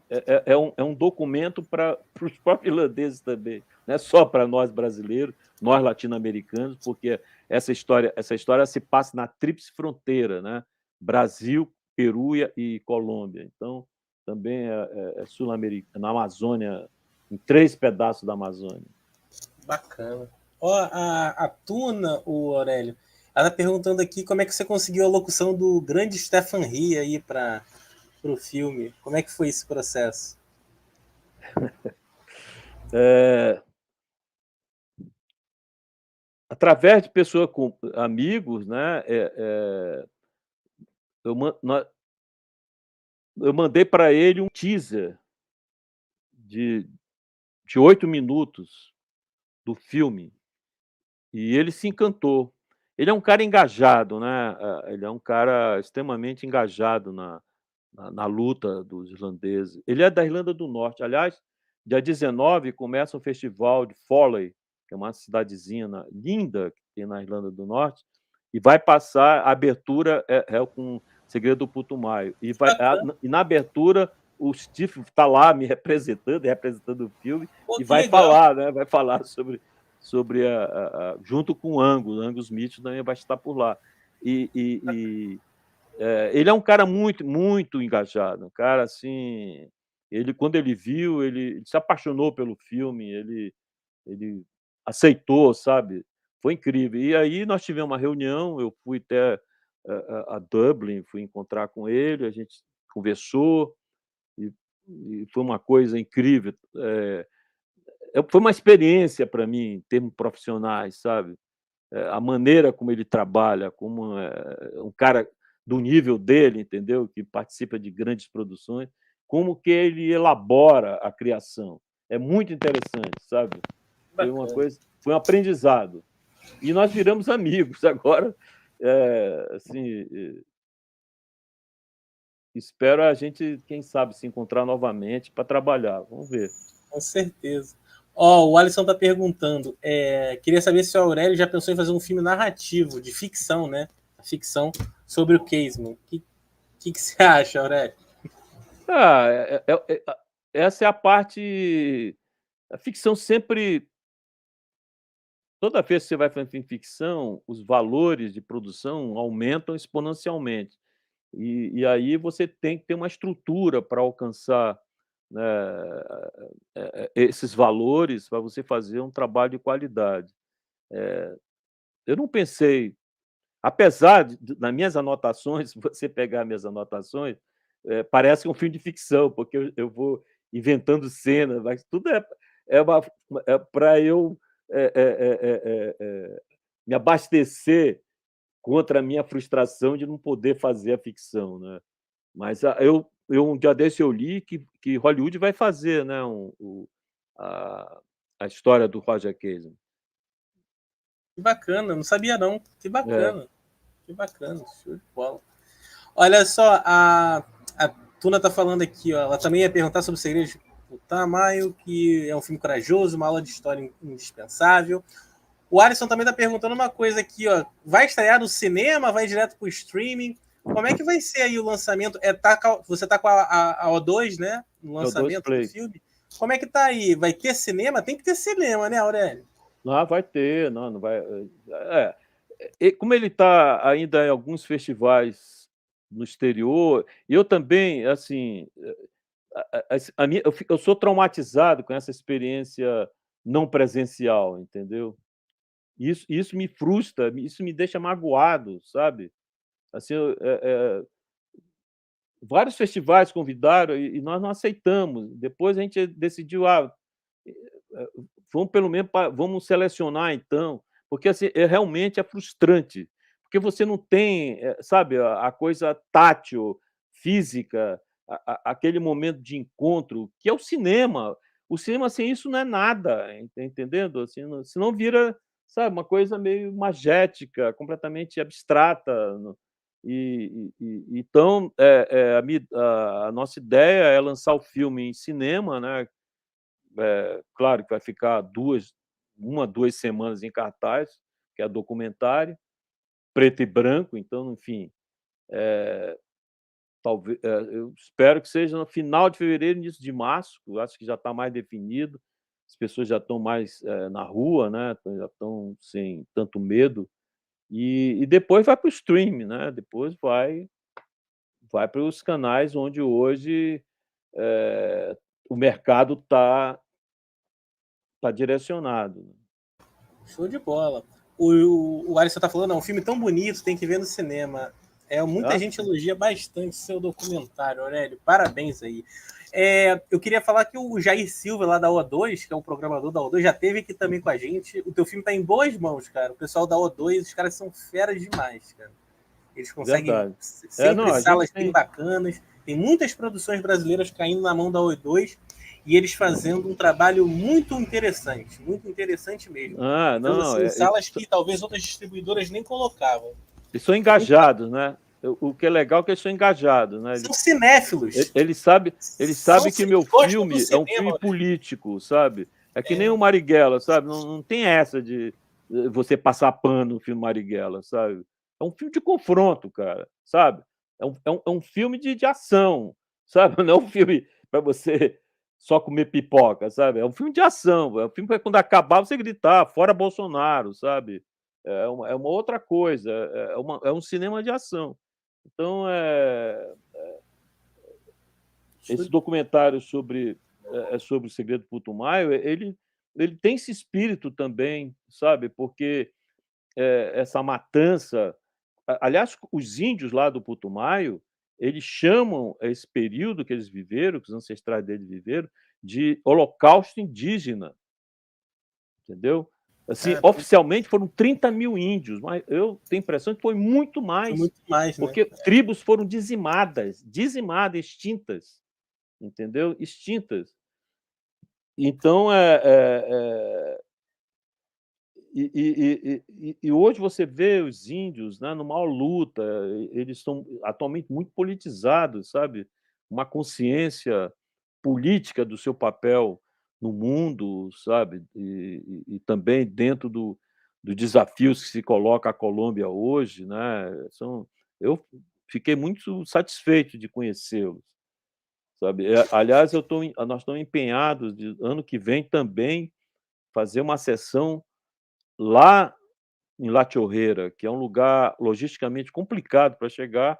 [SPEAKER 2] é um documento para os próprios irlandeses também, não é só para nós brasileiros, nós latino-americanos, porque essa história se passa na tríplice fronteira, né? Brasil, Peru e Colômbia. Então, também é sul-americana, na Amazônia, em 3 pedaços da Amazônia.
[SPEAKER 1] Bacana. Ó, a Tuna, o Aurélio, ela tá perguntando aqui como é que você conseguiu a locução do grande Stefan Rie aí para o filme. Como é que foi esse processo?
[SPEAKER 2] Através de pessoas, amigos, né? Eu mandei para ele um teaser de 8 minutos do filme e ele se encantou. Ele é um cara engajado, né? Ele é um cara extremamente engajado na luta dos irlandeses. Ele é da Irlanda do Norte. Aliás, dia 19 começa o festival de Foley, que é uma cidadezinha linda que tem na Irlanda do Norte, e vai passar a abertura com Segredo do Putumayo. E na abertura o Steve está lá me representando o filme,
[SPEAKER 1] Pô,
[SPEAKER 2] e
[SPEAKER 1] que
[SPEAKER 2] vai
[SPEAKER 1] legal.
[SPEAKER 2] falar, né? Vai falar sobre junto com o Angus Mitchell também vai estar por lá. Ele é um cara muito, muito engajado, um cara assim. Quando ele viu, ele se apaixonou pelo filme, ele aceitou, sabe? Foi incrível. E aí nós tivemos uma reunião, eu fui até a Dublin, fui encontrar com ele, a gente conversou e foi uma coisa incrível. Foi uma experiência para mim, em termos profissionais, sabe? A maneira como ele trabalha, como um cara do nível dele, entendeu? Que participa de grandes produções, como que ele elabora a criação. É muito interessante, sabe? Foi uma coisa, foi um aprendizado. E nós viramos amigos agora. Assim, espero a gente, quem sabe, se encontrar novamente para trabalhar. Vamos ver.
[SPEAKER 1] Com certeza. Ó, o Alisson tá perguntando. Queria saber se o Aurélio já pensou em fazer um filme narrativo, de ficção, né? Ficção sobre o Casement. O que você acha, Aurélio?
[SPEAKER 2] Essa é a parte. A ficção sempre toda vez que você vai fazer ficção, os valores de produção aumentam exponencialmente. E aí você tem que ter uma estrutura para alcançar, né, esses valores, para você fazer um trabalho de qualidade. Eu não pensei, apesar das minhas anotações, se você pegar minhas anotações, parece um filme de ficção, porque eu vou inventando cenas, mas tudo é para eu, eh eh eh eh eh, me abastecer contra a minha frustração de não poder fazer a ficção, né. Mas um dia desse eu li que Hollywood vai fazer, né, a a história do Roger Casey.
[SPEAKER 1] Que bacana, não sabia não.
[SPEAKER 2] É,
[SPEAKER 1] Que bacana, show de bola. Olha só, a Tuna tá falando aqui, ó, ela também ia perguntar sobre o Segredo de Putumayo, que é um filme corajoso, uma aula de história indispensável. O Alisson também tá perguntando uma coisa aqui, ó, vai estrear no cinema, vai direto pro streaming? Como é que vai ser aí o lançamento? Você tá com a O2, né, no
[SPEAKER 2] é o 2
[SPEAKER 1] lançamento do
[SPEAKER 2] Play.
[SPEAKER 1] filme? Como é que tá aí? Vai ter cinema? Tem que ter cinema, né, Aurélio?
[SPEAKER 2] Ah, vai ter, não vai. E como ele está ainda em alguns festivais no exterior, e eu também, assim, a minha, eu sou traumatizado com essa experiência não presencial, entendeu? Isso me frustra, isso me deixa magoado, sabe? Assim, vários festivais convidaram e nós não aceitamos. Depois a gente decidiu, eh, vamos pelo menos vamos selecionar então, porque assim, realmente é frustrante, porque você não tem, sabe, a coisa tátil, física, aquele momento de encontro, que é o cinema. O cinema sem isso não é nada, entendendo? Assim, senão vira, sabe, uma coisa meio magética, completamente abstrata. Então, a nossa ideia é lançar o filme em cinema, né? Claro que vai ficar 2 semanas em cartaz, que é documentário, preto e branco, então, enfim, talvez, eu espero que seja no final de fevereiro, início de março, eu acho que já está mais definido, as pessoas já estão mais, na rua, né, já estão sem tanto medo, e depois vai para o streaming, né, depois vai para os canais onde hoje, o mercado tá direcionado, né.
[SPEAKER 1] Show de bola. O Alisson tá falando, é um filme tão bonito, tem que ver no cinema. Muita
[SPEAKER 2] Ah,
[SPEAKER 1] gente elogia bastante seu documentário, Aurélio. Parabéns aí. Eu queria falar que o Jair Silva, lá da O2, que é o programador da O2, já esteve aqui também com a gente. O teu filme tá em boas mãos, cara. O pessoal da O2, os caras são feras demais, cara. Eles conseguem
[SPEAKER 2] verdade. Não,
[SPEAKER 1] sempre
[SPEAKER 2] a gente
[SPEAKER 1] salas bem
[SPEAKER 2] tem.
[SPEAKER 1] bacanas. Tem muitas produções brasileiras caindo na mão da O2 e eles fazendo um trabalho muito interessante mesmo. Então,
[SPEAKER 2] Não,
[SPEAKER 1] assim, salas que talvez outras distribuidoras nem colocavam.
[SPEAKER 2] eles são
[SPEAKER 1] É muito
[SPEAKER 2] engajados, né. O que é legal é que eles são engajados, né,
[SPEAKER 1] São cinéfilos.
[SPEAKER 2] eles
[SPEAKER 1] São,
[SPEAKER 2] sabem que meu
[SPEAKER 1] eles gostam do
[SPEAKER 2] filme é um
[SPEAKER 1] cinema,
[SPEAKER 2] filme
[SPEAKER 1] né?
[SPEAKER 2] político, sabe. É que nem o Marighella, sabe, não tem essa de, você passar pano no filme Marighella, sabe. É um filme de confronto, cara, sabe. É um filme de ação, sabe, não é um filme para você só comer pipoca, sabe. É um filme de ação, é um filme para quando acabar você gritar: "Fora Bolsonaro", sabe. É uma outra coisa, é um cinema de ação. Então, esse documentário sobre o Segredo do Putumayo, ele tem esse espírito também, sabe, porque, essa matança, aliás, os índios lá do Putumayo, eles chamam esse período que eles viveram, que os ancestrais deles viveram, de holocausto indígena, entendeu. Assim,
[SPEAKER 1] Caramba,
[SPEAKER 2] oficialmente foram 30.000 índios, mas eu tenho a impressão que foi muito
[SPEAKER 1] foi
[SPEAKER 2] mais,
[SPEAKER 1] muito mais, né?
[SPEAKER 2] porque tribos foram dizimadas, extintas, entendeu? Extintas. Então, hoje você vê os índios, né, numa luta, eles estão atualmente muito politizados, sabe? Uma consciência política do seu papel no mundo, sabe? E também dentro dos desafios que se coloca a Colômbia hoje, né? Eu fiquei muito satisfeito de conhecê-los, sabe? Aliás, nós estamos empenhados de ano que vem também fazer uma sessão lá em La Chorreira, que é um lugar logisticamente complicado para chegar,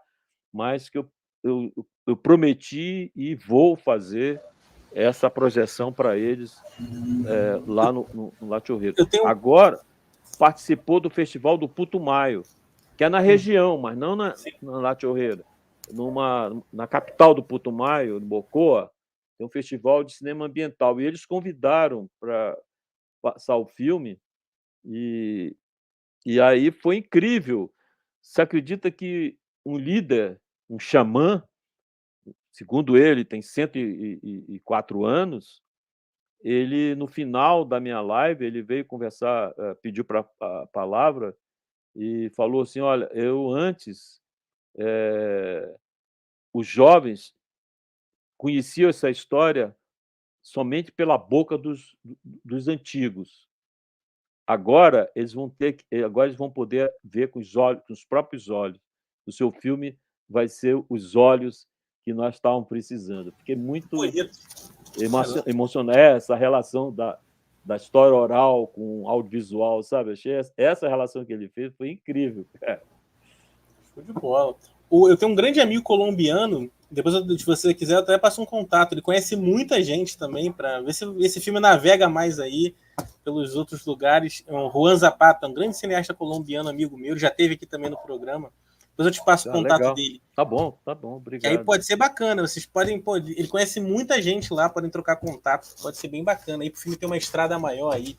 [SPEAKER 2] mas que eu prometi e vou fazer essa projeção para eles, lá no La Chorreira.
[SPEAKER 1] Eu tenho.
[SPEAKER 2] Agora, participou do Festival do Putumayo, que é na região, mas não
[SPEAKER 1] Sim.
[SPEAKER 2] na La Chorreira. Na capital do Putumayo, no Bocoa, tem um festival de cinema ambiental, e eles convidaram para passar o filme, e aí foi incrível. Você acredita que um líder, um xamã, segundo ele, tem 104 anos, ele, no final da minha live, ele veio conversar, pediu para a palavra e falou assim: "Olha, eu antes, os jovens conheciam essa história somente pela boca dos antigos. Agora eles vão poder ver com os olhos, com os próprios olhos. O seu filme vai ser os olhos que nós estávamos precisando". Fiquei muito
[SPEAKER 1] Bonito. Caramba.
[SPEAKER 2] emocionado. Essa relação da história oral com o audiovisual, sabe? Achei essa relação que ele fez foi incrível, cara.
[SPEAKER 1] Show de bola. Eu tenho um grande amigo colombiano. Depois, se você quiser, eu até passo um contato. Ele conhece muita gente também, para ver se esse filme navega mais aí pelos outros lugares. É o Juan Zapata, um grande cineasta colombiano, amigo meu. Ele já esteve aqui também no programa. Depois eu te passo o contato
[SPEAKER 2] Legal.
[SPEAKER 1] dele.
[SPEAKER 2] Tá bom,
[SPEAKER 1] Que aí
[SPEAKER 2] obrigado.
[SPEAKER 1] pode ser bacana. Vocês podem. Ele conhece muita gente lá, podem trocar contato. Pode ser bem bacana. Aí pro filme ter uma estrada maior aí.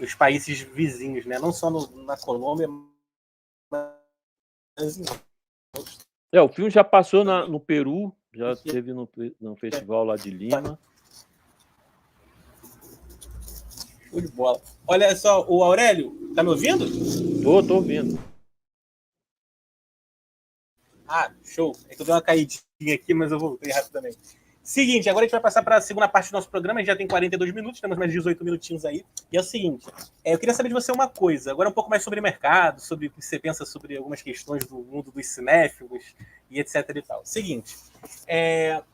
[SPEAKER 1] Os países vizinhos, né? Não só na Colômbia, mas em
[SPEAKER 2] o filme já passou no Peru, já teve no festival lá de Lima.
[SPEAKER 1] Show de bola. Olha só, o Aurélio, tá me ouvindo?
[SPEAKER 2] Tô ouvindo.
[SPEAKER 1] Show. É que eu dei uma caidinha aqui, mas eu voltei rapidamente. Seguinte, agora a gente vai passar para a segunda parte do nosso programa. A gente já tem 42 minutos, temos mais 18 minutinhos aí. E é o seguinte, eu queria saber de você uma coisa. Agora um pouco mais sobre mercado, sobre o que você pensa sobre algumas questões do mundo dos cinéfilos e etc e tal. Seguinte,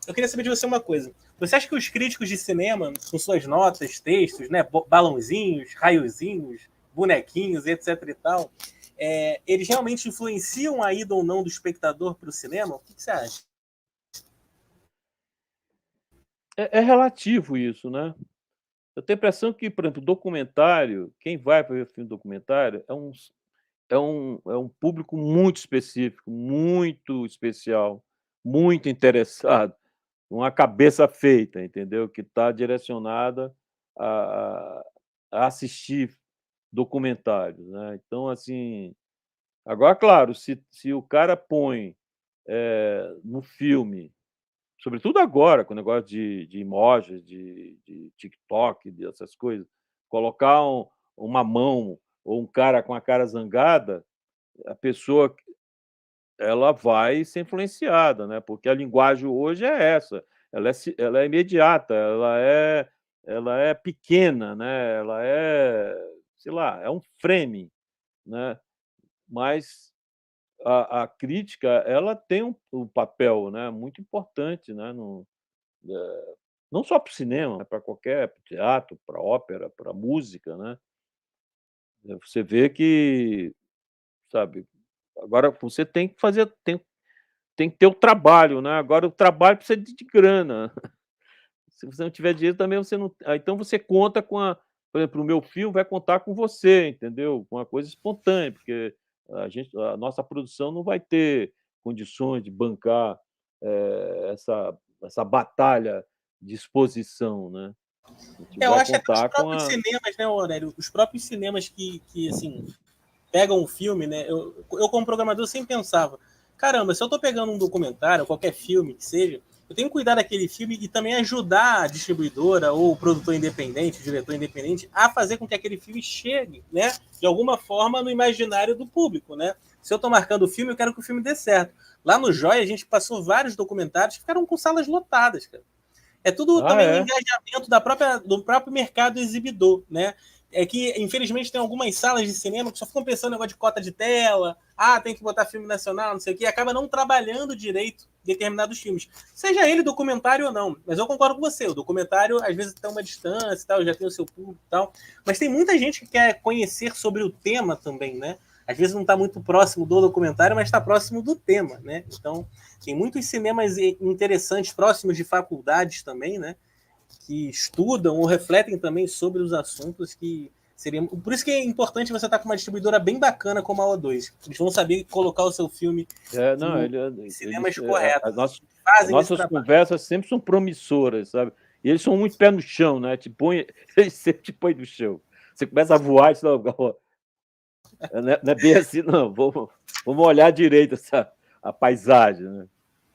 [SPEAKER 1] eu queria saber de você uma coisa. Você acha que os críticos de cinema, com suas notas, textos, né, balãozinhos, raiozinhos, bonequinhos e etc e tal, eles realmente influenciam a ida ou não do espectador para o cinema? O que você acha?
[SPEAKER 2] É relativo isso, né? Eu tenho a impressão que, por exemplo, documentário, quem vai para ver filme documentário é um público muito específico, muito especial, muito interessado, uma cabeça feita, entendeu? Que está direcionada a assistir documentários, né? Então, assim, agora, claro, se o cara põe, no filme, sobretudo agora, com o negócio de emojis, de TikTok, dessas coisas, colocar uma mão ou um cara com a cara zangada, a pessoa ela vai ser influenciada, né, porque a linguagem hoje é essa, ela é imediata, ela é pequena, né, ela sei lá, é um frame, né, mas a crítica, ela tem um papel, né, muito importante, né, não só para o cinema, para qualquer teatro, para ópera, para música, né. Você vê que, sabe, agora você tem que fazer tem que ter o trabalho, né, agora o trabalho precisa de grana. Se você não tiver dinheiro também você não então você conta por exemplo, o meu filme vai contar com você, entendeu, com uma coisa espontânea, porque a nossa produção não vai ter condições de bancar, essa batalha de exposição, né. A gente
[SPEAKER 1] Eu
[SPEAKER 2] vai
[SPEAKER 1] acho que até os
[SPEAKER 2] contar com
[SPEAKER 1] próprios
[SPEAKER 2] a
[SPEAKER 1] cinemas, né, Aurélio? Os próprios cinemas que assim, pegam o filme, né? Eu como programador, sempre pensava: caramba, se eu tô pegando um documentário, qualquer filme que seja, eu tenho que cuidar daquele filme e também ajudar a distribuidora ou o produtor independente, o diretor independente, a fazer com que aquele filme chegue, né? De alguma forma no imaginário do público, né? Se eu tô marcando o filme, eu quero que o filme dê certo. Lá no Joia, a gente passou vários documentários que ficaram com salas lotadas, cara. É tudo também um
[SPEAKER 2] é.
[SPEAKER 1] engajamento do próprio mercado exibidor, né? é que, infelizmente, tem algumas salas de cinema que só ficam pensando no negócio de cota de tela, tem que botar filme nacional, não sei o quê, e acaba não trabalhando direito determinados filmes. Seja ele documentário ou não. Mas eu concordo com você, o documentário, às vezes, tem uma distância, tal, já tem o seu público e tal. Mas tem muita gente que quer conhecer sobre o tema também, né? Às vezes não está muito próximo do documentário, mas está próximo do tema, né? Então, tem muitos cinemas interessantes, próximos de faculdades também, né? Que estudam ou refletem também sobre os assuntos que seriam. Por isso que é importante você estar com uma distribuidora bem bacana como a O2. Eles vão saber colocar o seu filme
[SPEAKER 2] Não,
[SPEAKER 1] em cinemas corretos.
[SPEAKER 2] as
[SPEAKER 1] Fazem esse
[SPEAKER 2] nossas
[SPEAKER 1] trabalho.
[SPEAKER 2] conversas sempre são promissoras, sabe? E eles são muito pé no chão, né? Eles sempre te põem no chão. Você começa a voar e você não é bem assim, não. Vamos olhar direito a paisagem, né?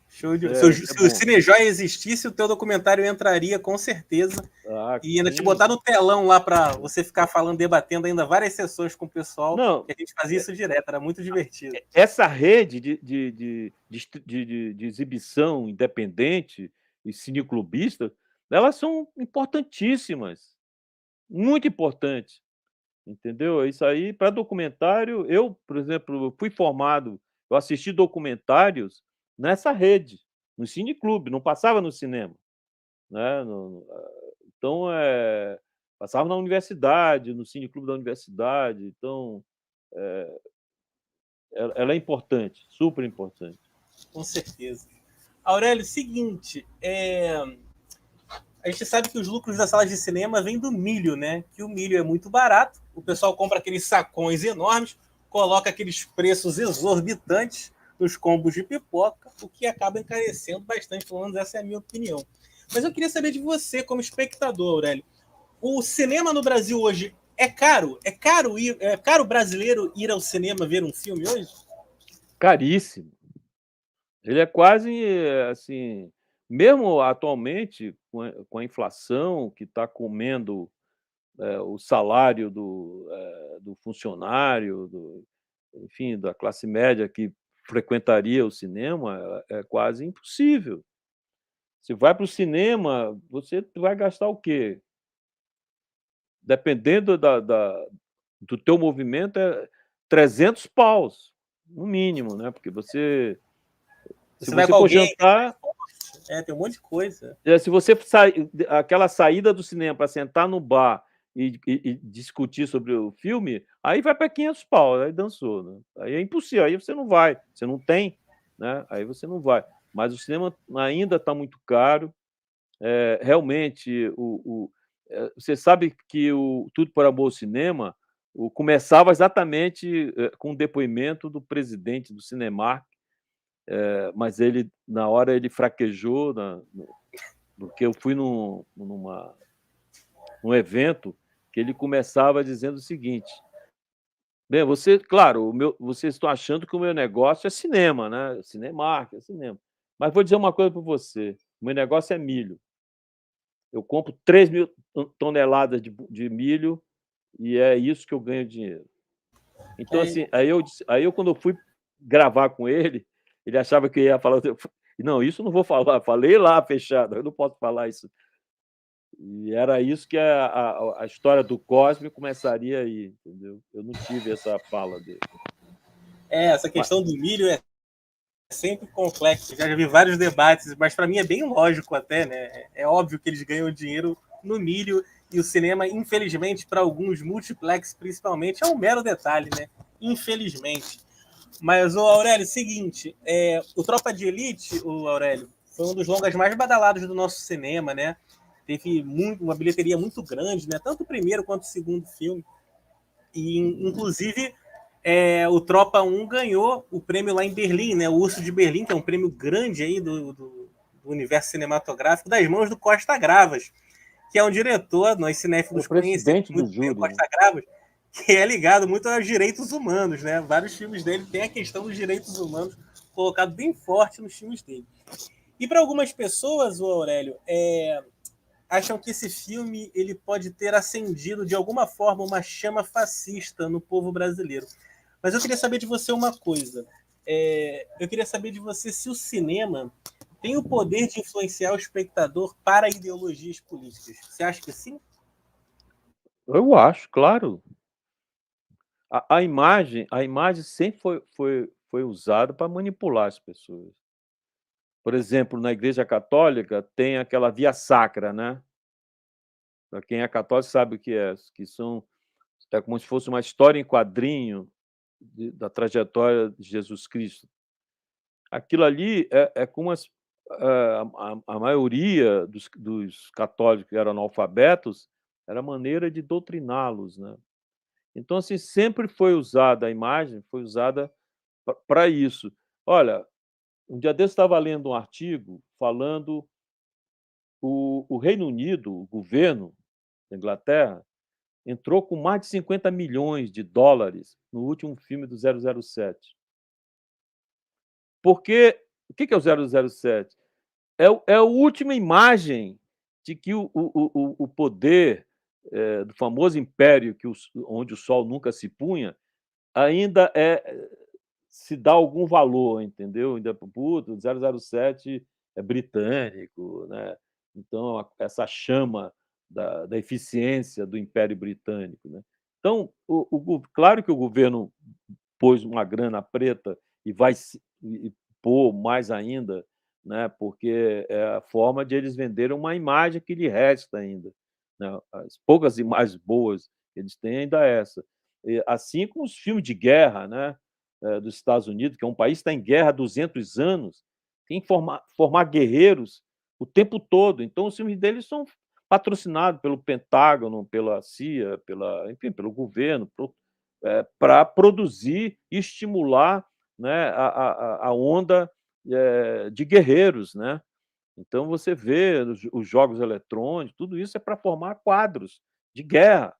[SPEAKER 1] Show de...
[SPEAKER 2] Isso
[SPEAKER 1] Se
[SPEAKER 2] é
[SPEAKER 1] o
[SPEAKER 2] bom.
[SPEAKER 1] Cinejoia existisse, o teu documentário entraria com certeza. E ainda te
[SPEAKER 2] Sim.
[SPEAKER 1] botar no telão lá para você ficar falando, debatendo ainda várias sessões com o pessoal.
[SPEAKER 2] Não,
[SPEAKER 1] Que a gente fazia isso direto, era muito divertido.
[SPEAKER 2] essa rede de exibição independente e cineclubista, elas são importantíssimas, muito importantes, entendeu? Isso aí, para documentário, eu, por exemplo, fui formado, eu assisti documentários nessa rede, no cineclube, não passava no cinema, né? Então, passava na universidade, no cineclube da universidade, então ela é importante, super importante.
[SPEAKER 1] Com certeza. Aurélio, seguinte, a gente sabe que os lucros das salas de cinema vêm do milho, né? Que o milho é muito barato, o pessoal compra aqueles sacões enormes, coloca aqueles preços exorbitantes nos combos de pipoca, o que acaba encarecendo bastante, pelo menos essa é a minha opinião. Mas eu queria saber de você, como espectador, Aurélio. O cinema no Brasil hoje é caro? É caro brasileiro ir ao cinema ver um filme hoje?
[SPEAKER 2] Caríssimo. Ele é quase assim, mesmo atualmente, com a inflação que está comendo o salário do funcionário, enfim, da classe média que frequentaria o cinema, é quase impossível. Você vai para o cinema, você vai gastar o quê? Dependendo do teu movimento, é 300 paus, no mínimo, né? Porque se
[SPEAKER 1] Você vai
[SPEAKER 2] você
[SPEAKER 1] com
[SPEAKER 2] for
[SPEAKER 1] alguém,
[SPEAKER 2] jantar,
[SPEAKER 1] tem um monte de coisa.
[SPEAKER 2] se você sair aquela saída do cinema para sentar no bar e discutir sobre o filme, aí vai para 500 pau, aí dançou, né? Aí é impossível, aí você não vai, você não tem, né? Aí você não vai. Mas o cinema ainda está muito caro. Realmente, você sabe que o Tudo por Amor ao Cinema começava exatamente com o depoimento do presidente do Cinemark, mas ele, na hora, ele fraquejou, porque eu fui num evento que ele começava dizendo o seguinte: bem, claro, vocês estão achando que o meu negócio é cinema, né? Cinemark, é cinema. Mas vou dizer uma coisa para você: o meu negócio é milho. Eu compro 3.000 toneladas de milho e é isso que eu ganho dinheiro. Então, assim, aí eu quando eu fui gravar com ele achava que eu ia falar. Não, isso eu não vou falar. Falei lá, fechado. Eu não posso falar isso. E era isso que a história do Cosme começaria aí, entendeu? Eu não tive essa fala dele.
[SPEAKER 1] Essa questão do milho é sempre complexo. Já vi vários debates, mas para mim é bem lógico até, né? É óbvio que eles ganham dinheiro no milho e o cinema, infelizmente, para alguns multiplex principalmente, é um mero detalhe, né? Infelizmente. Mas, o Aurélio, seguinte, o Tropa de Elite, o Aurélio, foi um dos longas mais badalados do nosso cinema, né? Teve uma bilheteria muito grande, né? Tanto o primeiro quanto o segundo filme. E, inclusive, o Tropa 1 ganhou o prêmio lá em Berlim, né? O Urso de Berlim, que é um prêmio grande aí do universo cinematográfico, das mãos do Costa Gravas, que é um diretor, nós cinéfilos
[SPEAKER 2] O
[SPEAKER 1] conhecemos
[SPEAKER 2] presidente do
[SPEAKER 1] muito bem o
[SPEAKER 2] júri, né?
[SPEAKER 1] Costa Gravas, que é ligado muito aos direitos humanos, né? Vários filmes dele têm a questão dos direitos humanos colocado bem forte nos filmes dele. E para algumas pessoas, o Aurélio, acham que esse filme ele pode ter acendido de alguma forma uma chama fascista no povo brasileiro. Mas eu queria saber de você uma coisa. Eu queria saber de você se o cinema tem o poder de influenciar o espectador para ideologias políticas. Você acha que sim?
[SPEAKER 2] Eu acho, claro. A imagem sempre foi usada para manipular as pessoas. Por exemplo, na Igreja Católica tem aquela via sacra, né, para quem é católico sabe o que é, que é como se fosse uma história em quadrinho da trajetória de Jesus Cristo. Aquilo ali é como a maioria dos católicos que eram analfabetos, era maneira de doutriná-los, né. Então, assim, sempre foi usada a imagem, foi usada para isso. Olha, um dia desse estava lendo um artigo falando o Reino Unido, o governo da Inglaterra, entrou com mais de 50 milhões de dólares no último filme do 007. Porque o que é o 007? É a última imagem de que o poder, do famoso império onde o sol nunca se punha, ainda se dá algum valor, entendeu? Ainda, puto, 007 é britânico, né? Então, essa chama da eficiência do Império Britânico, né? Então, claro que o governo pôs uma grana preta e vai pôr mais ainda, né? Porque é a forma de eles venderem uma imagem que lhe resta ainda, né? As poucas imagens boas que eles têm ainda é essa. Assim como os filmes de guerra, né? Dos Estados Unidos, que é um país que está em guerra há 200 anos, tem que formar guerreiros o tempo todo. Então, os filmes deles são patrocinados pelo Pentágono, pela CIA, enfim, pelo governo, para produzir e estimular, né, a onda de guerreiros, né? Então você vê os jogos eletrônicos, tudo isso é para formar quadros de guerra.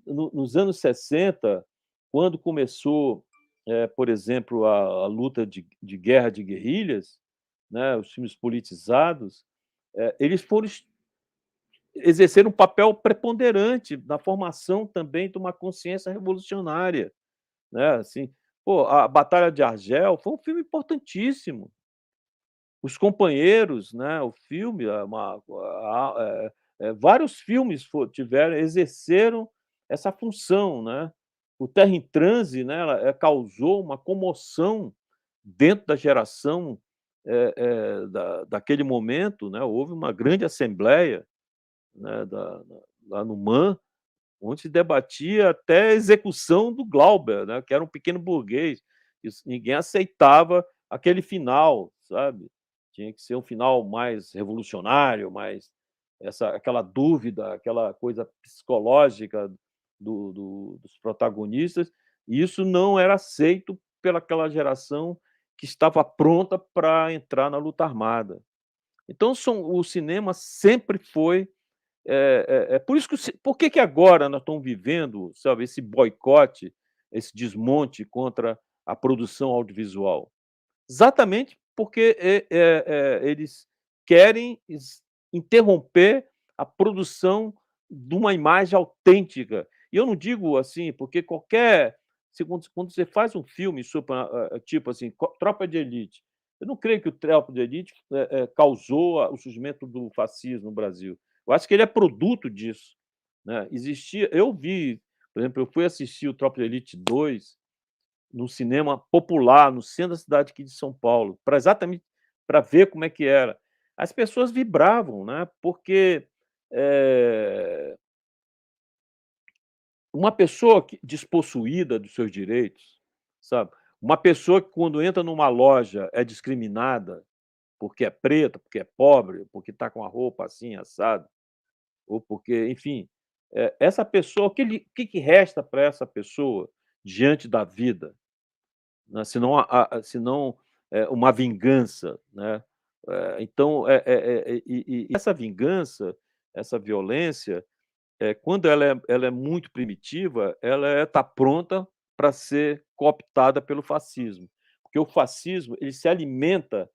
[SPEAKER 2] Nos anos 60, quando começou, por exemplo, a luta de guerra de guerrilhas, né, os filmes politizados, eles foram exercer um papel preponderante na formação também de uma consciência revolucionária, né, assim, pô, a Batalha de Argel foi um filme importantíssimo. Os Companheiros, né, o filme, vários filmes exerceram essa função, né. O Terra em Transe, né, causou uma comoção dentro da geração, daquele momento, né, houve uma grande assembleia, né, lá no MAN, onde se debatia até a execução do Glauber, né, que era um pequeno burguês, ninguém aceitava aquele final, sabe. Tinha que ser um final mais revolucionário, mais aquela dúvida, aquela coisa psicológica dos protagonistas, e isso não era aceito pelaquela geração que estava pronta para entrar na luta armada. Então o cinema sempre foi por isso que por que agora nós estamos vivendo, sabe, esse boicote, esse desmonte contra a produção audiovisual? Exatamente porque, eles querem interromper a produção de uma imagem autêntica. E eu não digo assim, porque quando você faz um filme sobre, tipo assim, Tropa de Elite, eu não creio que o Tropa de Elite causou o surgimento do fascismo no Brasil. Eu acho que ele é produto disso, né. Eu vi, por exemplo, eu fui assistir o Tropa de Elite 2 no cinema popular, no centro da cidade aqui de São Paulo, para exatamente para ver como é que era. As pessoas vibravam, né, porque, eh, uma pessoa despossuída dos seus direitos, sabe, uma pessoa que quando entra numa loja é discriminada, porque é preta, porque é pobre, porque está com a roupa assim assado, ou porque, enfim, essa pessoa, o que resta para essa pessoa diante da vida? Né, senão, uma vingança, né. Então, essa vingança, essa violência, quando ela é muito primitiva, ela está pronta para ser cooptada pelo fascismo, porque o fascismo ele se alimenta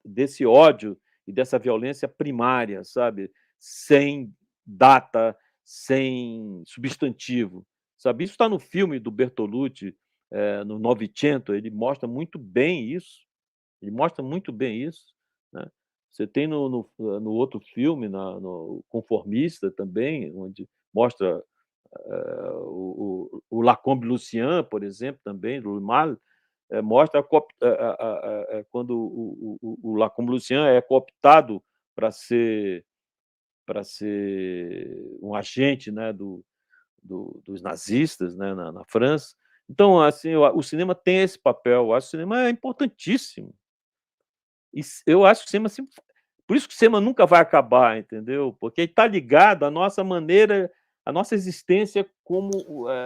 [SPEAKER 2] desse ódio e dessa violência primária, sabe, sem data, sem substantivo, sabe. Isso está no filme do Bertolucci, no Novecento, ele mostra muito bem isso, ele mostra muito bem isso, né. Você tem no outro filme, no Conformista também, onde mostra o Lacombe Lucien, por exemplo, também, do Mal, mostra quando o Lacombe Lucien é cooptado para ser um agente, né, dos nazistas, né, na França. Então, assim, o cinema tem esse papel. Eu acho que o cinema é importantíssimo. E eu acho que o cinema sempre, por isso que o cinema nunca vai acabar, entendeu? Porque está ligado à nossa maneira, à nossa existência como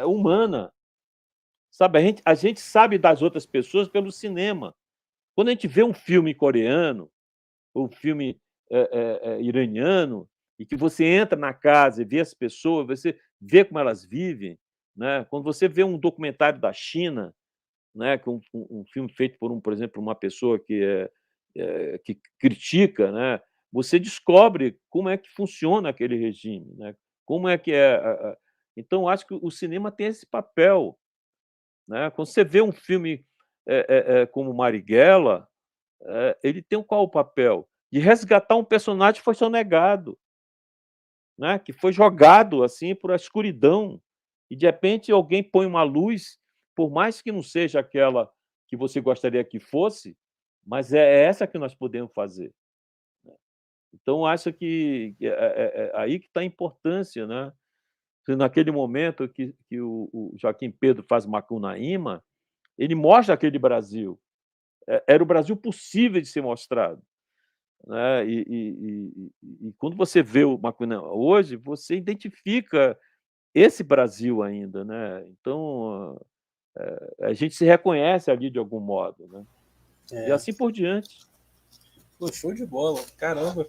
[SPEAKER 2] humana. Sabe, a gente sabe das outras pessoas pelo cinema. Quando a gente vê um filme coreano, ou um filme iraniano, e que você entra na casa e vê as pessoas, você vê como elas vivem, né? Quando você vê um documentário da China, né, que um filme feito por exemplo, uma pessoa que critica, né, você descobre como é que funciona aquele regime, né? Como é que é. Então, acho que o cinema tem esse papel, né? Quando você vê um filme como Marighella, ele tem qual o papel? De resgatar um personagem que foi sonegado, né? Que foi jogado assim por a escuridão, e de repente alguém põe uma luz, por mais que não seja aquela que você gostaria que fosse, mas é essa que nós podemos fazer. Então, acho que é aí que está a importância, né? Naquele momento que o Joaquim Pedro faz Macunaíma, ele mostra aquele Brasil. Era o Brasil possível de ser mostrado, né? E quando você vê o Macunaíma hoje, você identifica esse Brasil ainda, né? Então, a gente se reconhece ali de algum modo, né? E assim por diante.
[SPEAKER 1] Pô, show de bola, caramba.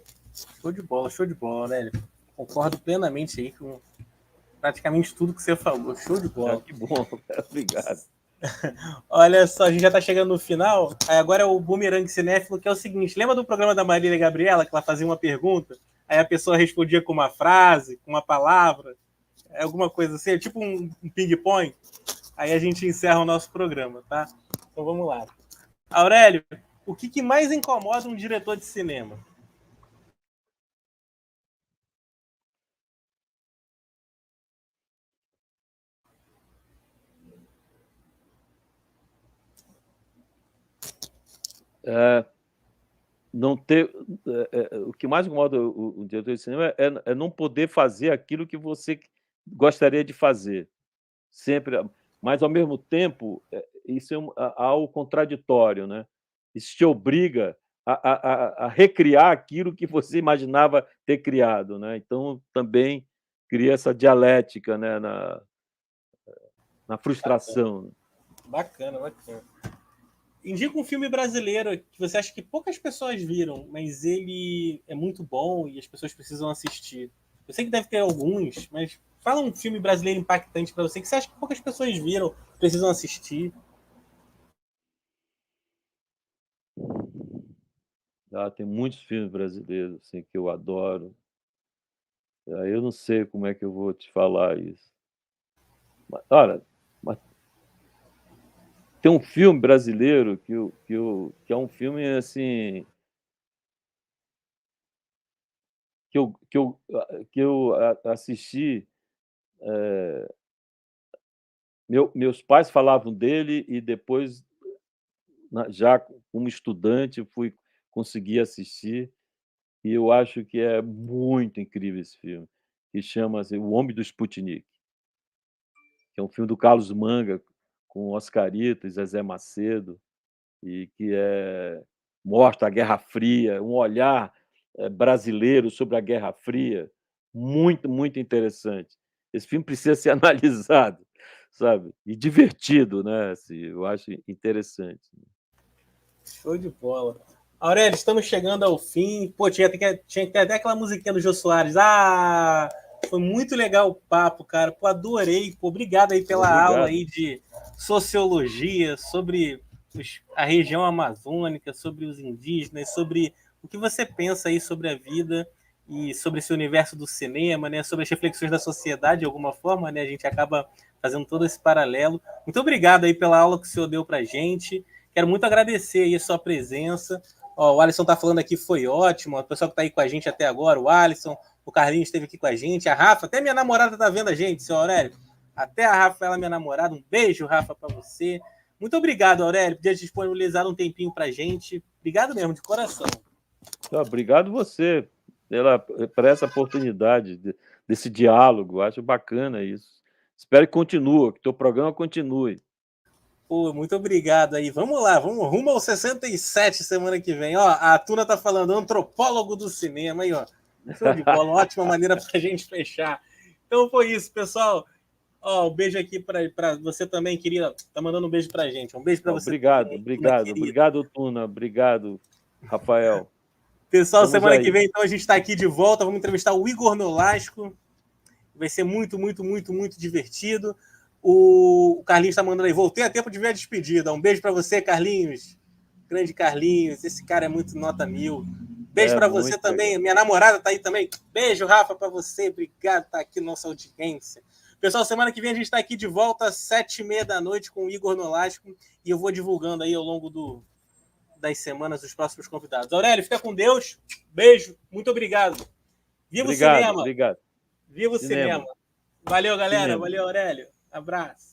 [SPEAKER 1] Show de bola, né? Concordo plenamente aí com praticamente tudo que você falou. Show de bola.
[SPEAKER 2] Que bom, obrigado.
[SPEAKER 1] Olha só, a gente já está chegando no final. Aí agora é o Boomerang Cinéfilo, que é o seguinte: lembra do programa da Marília Gabriela, que ela fazia uma pergunta, aí a pessoa respondia com uma frase, com uma palavra, alguma coisa assim, tipo um ping-pong? Aí a gente encerra o nosso programa, tá? Então vamos lá. Aurélio, o que mais incomoda um diretor de cinema?
[SPEAKER 2] Não ter, o que mais incomoda o diretor de cinema é não poder fazer aquilo que você gostaria de fazer. Sempre, mas ao mesmo tempo, isso é algo contraditório, né? Isso te obriga a recriar aquilo que você imaginava ter criado, né? Então, também cria essa dialética, né? Na frustração.
[SPEAKER 1] Bacana, bacana. Indica um filme brasileiro que você acha que poucas pessoas viram, mas ele é muito bom e as pessoas precisam assistir. Eu sei que deve ter alguns, mas fala um filme brasileiro impactante para você que você acha que poucas pessoas viram, precisam assistir.
[SPEAKER 2] Tem muitos filmes brasileiros assim, que eu adoro. Eu não sei como é que eu vou te falar isso. Olha, tem um filme brasileiro que é um filme assim que eu assisti. Meus pais falavam dele e depois, já como estudante, fui conseguir assistir, e eu acho que é muito incrível esse filme, que chama-se O Homem do Sputnik, que é um filme do Carlos Manga, com Oscarito e Zezé Macedo, e que mostra a Guerra Fria, um olhar brasileiro sobre a Guerra Fria, muito, muito interessante. Esse filme precisa ser analisado, sabe? E divertido, né? Assim, eu acho interessante.
[SPEAKER 1] Show de bola. Aurélio, estamos chegando ao fim. Pô, tinha que ter até aquela musiquinha do Jô Soares. Ah, foi muito legal o papo, cara. Pô, adorei. Pô, obrigado aí pela aula aí de sociologia sobre a região amazônica, sobre os indígenas, sobre o que você pensa aí sobre a vida e sobre esse universo do cinema, né? Sobre as reflexões da sociedade de alguma forma, né? A gente acaba fazendo todo esse paralelo. Muito obrigado aí pela aula que o senhor deu pra gente. Quero muito agradecer aí a sua presença. Ó, o Alisson tá falando aqui, foi ótimo. O pessoal que tá aí com a gente até agora, o Alisson, o Carlinhos esteve aqui com a gente, a Rafa, até minha namorada tá vendo a gente, seu Aurélio. Até a Rafa, ela é minha namorada. Um beijo, Rafa, para você. Muito obrigado, Aurélio, por ter disponibilizado um tempinho pra gente. Obrigado mesmo, de coração.
[SPEAKER 2] Obrigado você por essa oportunidade desse diálogo. Acho bacana isso. Espero que continue, que o teu programa continue.
[SPEAKER 1] Pô, muito obrigado aí. Vamos lá, vamos rumo ao 67 semana que vem. Ó, a Tuna tá falando, antropólogo do cinema aí, ó. Show de bola, ótima maneira pra gente fechar. Então foi isso, pessoal. Ó, um beijo aqui para você também, querida. Tá mandando um beijo pra gente. Um beijo para você.
[SPEAKER 2] Obrigado, Tuna. Obrigado, Rafael.
[SPEAKER 1] Pessoal, semana que vem, então, a gente está aqui de volta. Vamos entrevistar o Igor Nolasco. Vai ser muito, muito, muito, muito divertido. O Carlinhos está mandando aí. Voltei a tempo de ver a despedida. Um beijo para você, Carlinhos. Grande Carlinhos. Esse cara é muito nota 1000. Beijo para você também. Legal. Minha namorada está aí também. Beijo, Rafa, para você. Obrigado por estar aqui na nossa audiência. Pessoal, semana que vem a gente está aqui de volta às 7h30 da noite com o Igor Nolasco. E eu vou divulgando aí ao longo das semanas os próximos convidados. Aurélio, fica com Deus. Beijo. Muito obrigado. Viva o cinema.
[SPEAKER 2] Obrigado.
[SPEAKER 1] Viva o cinema. Valeu, galera. Valeu, Aurélio. Abraço.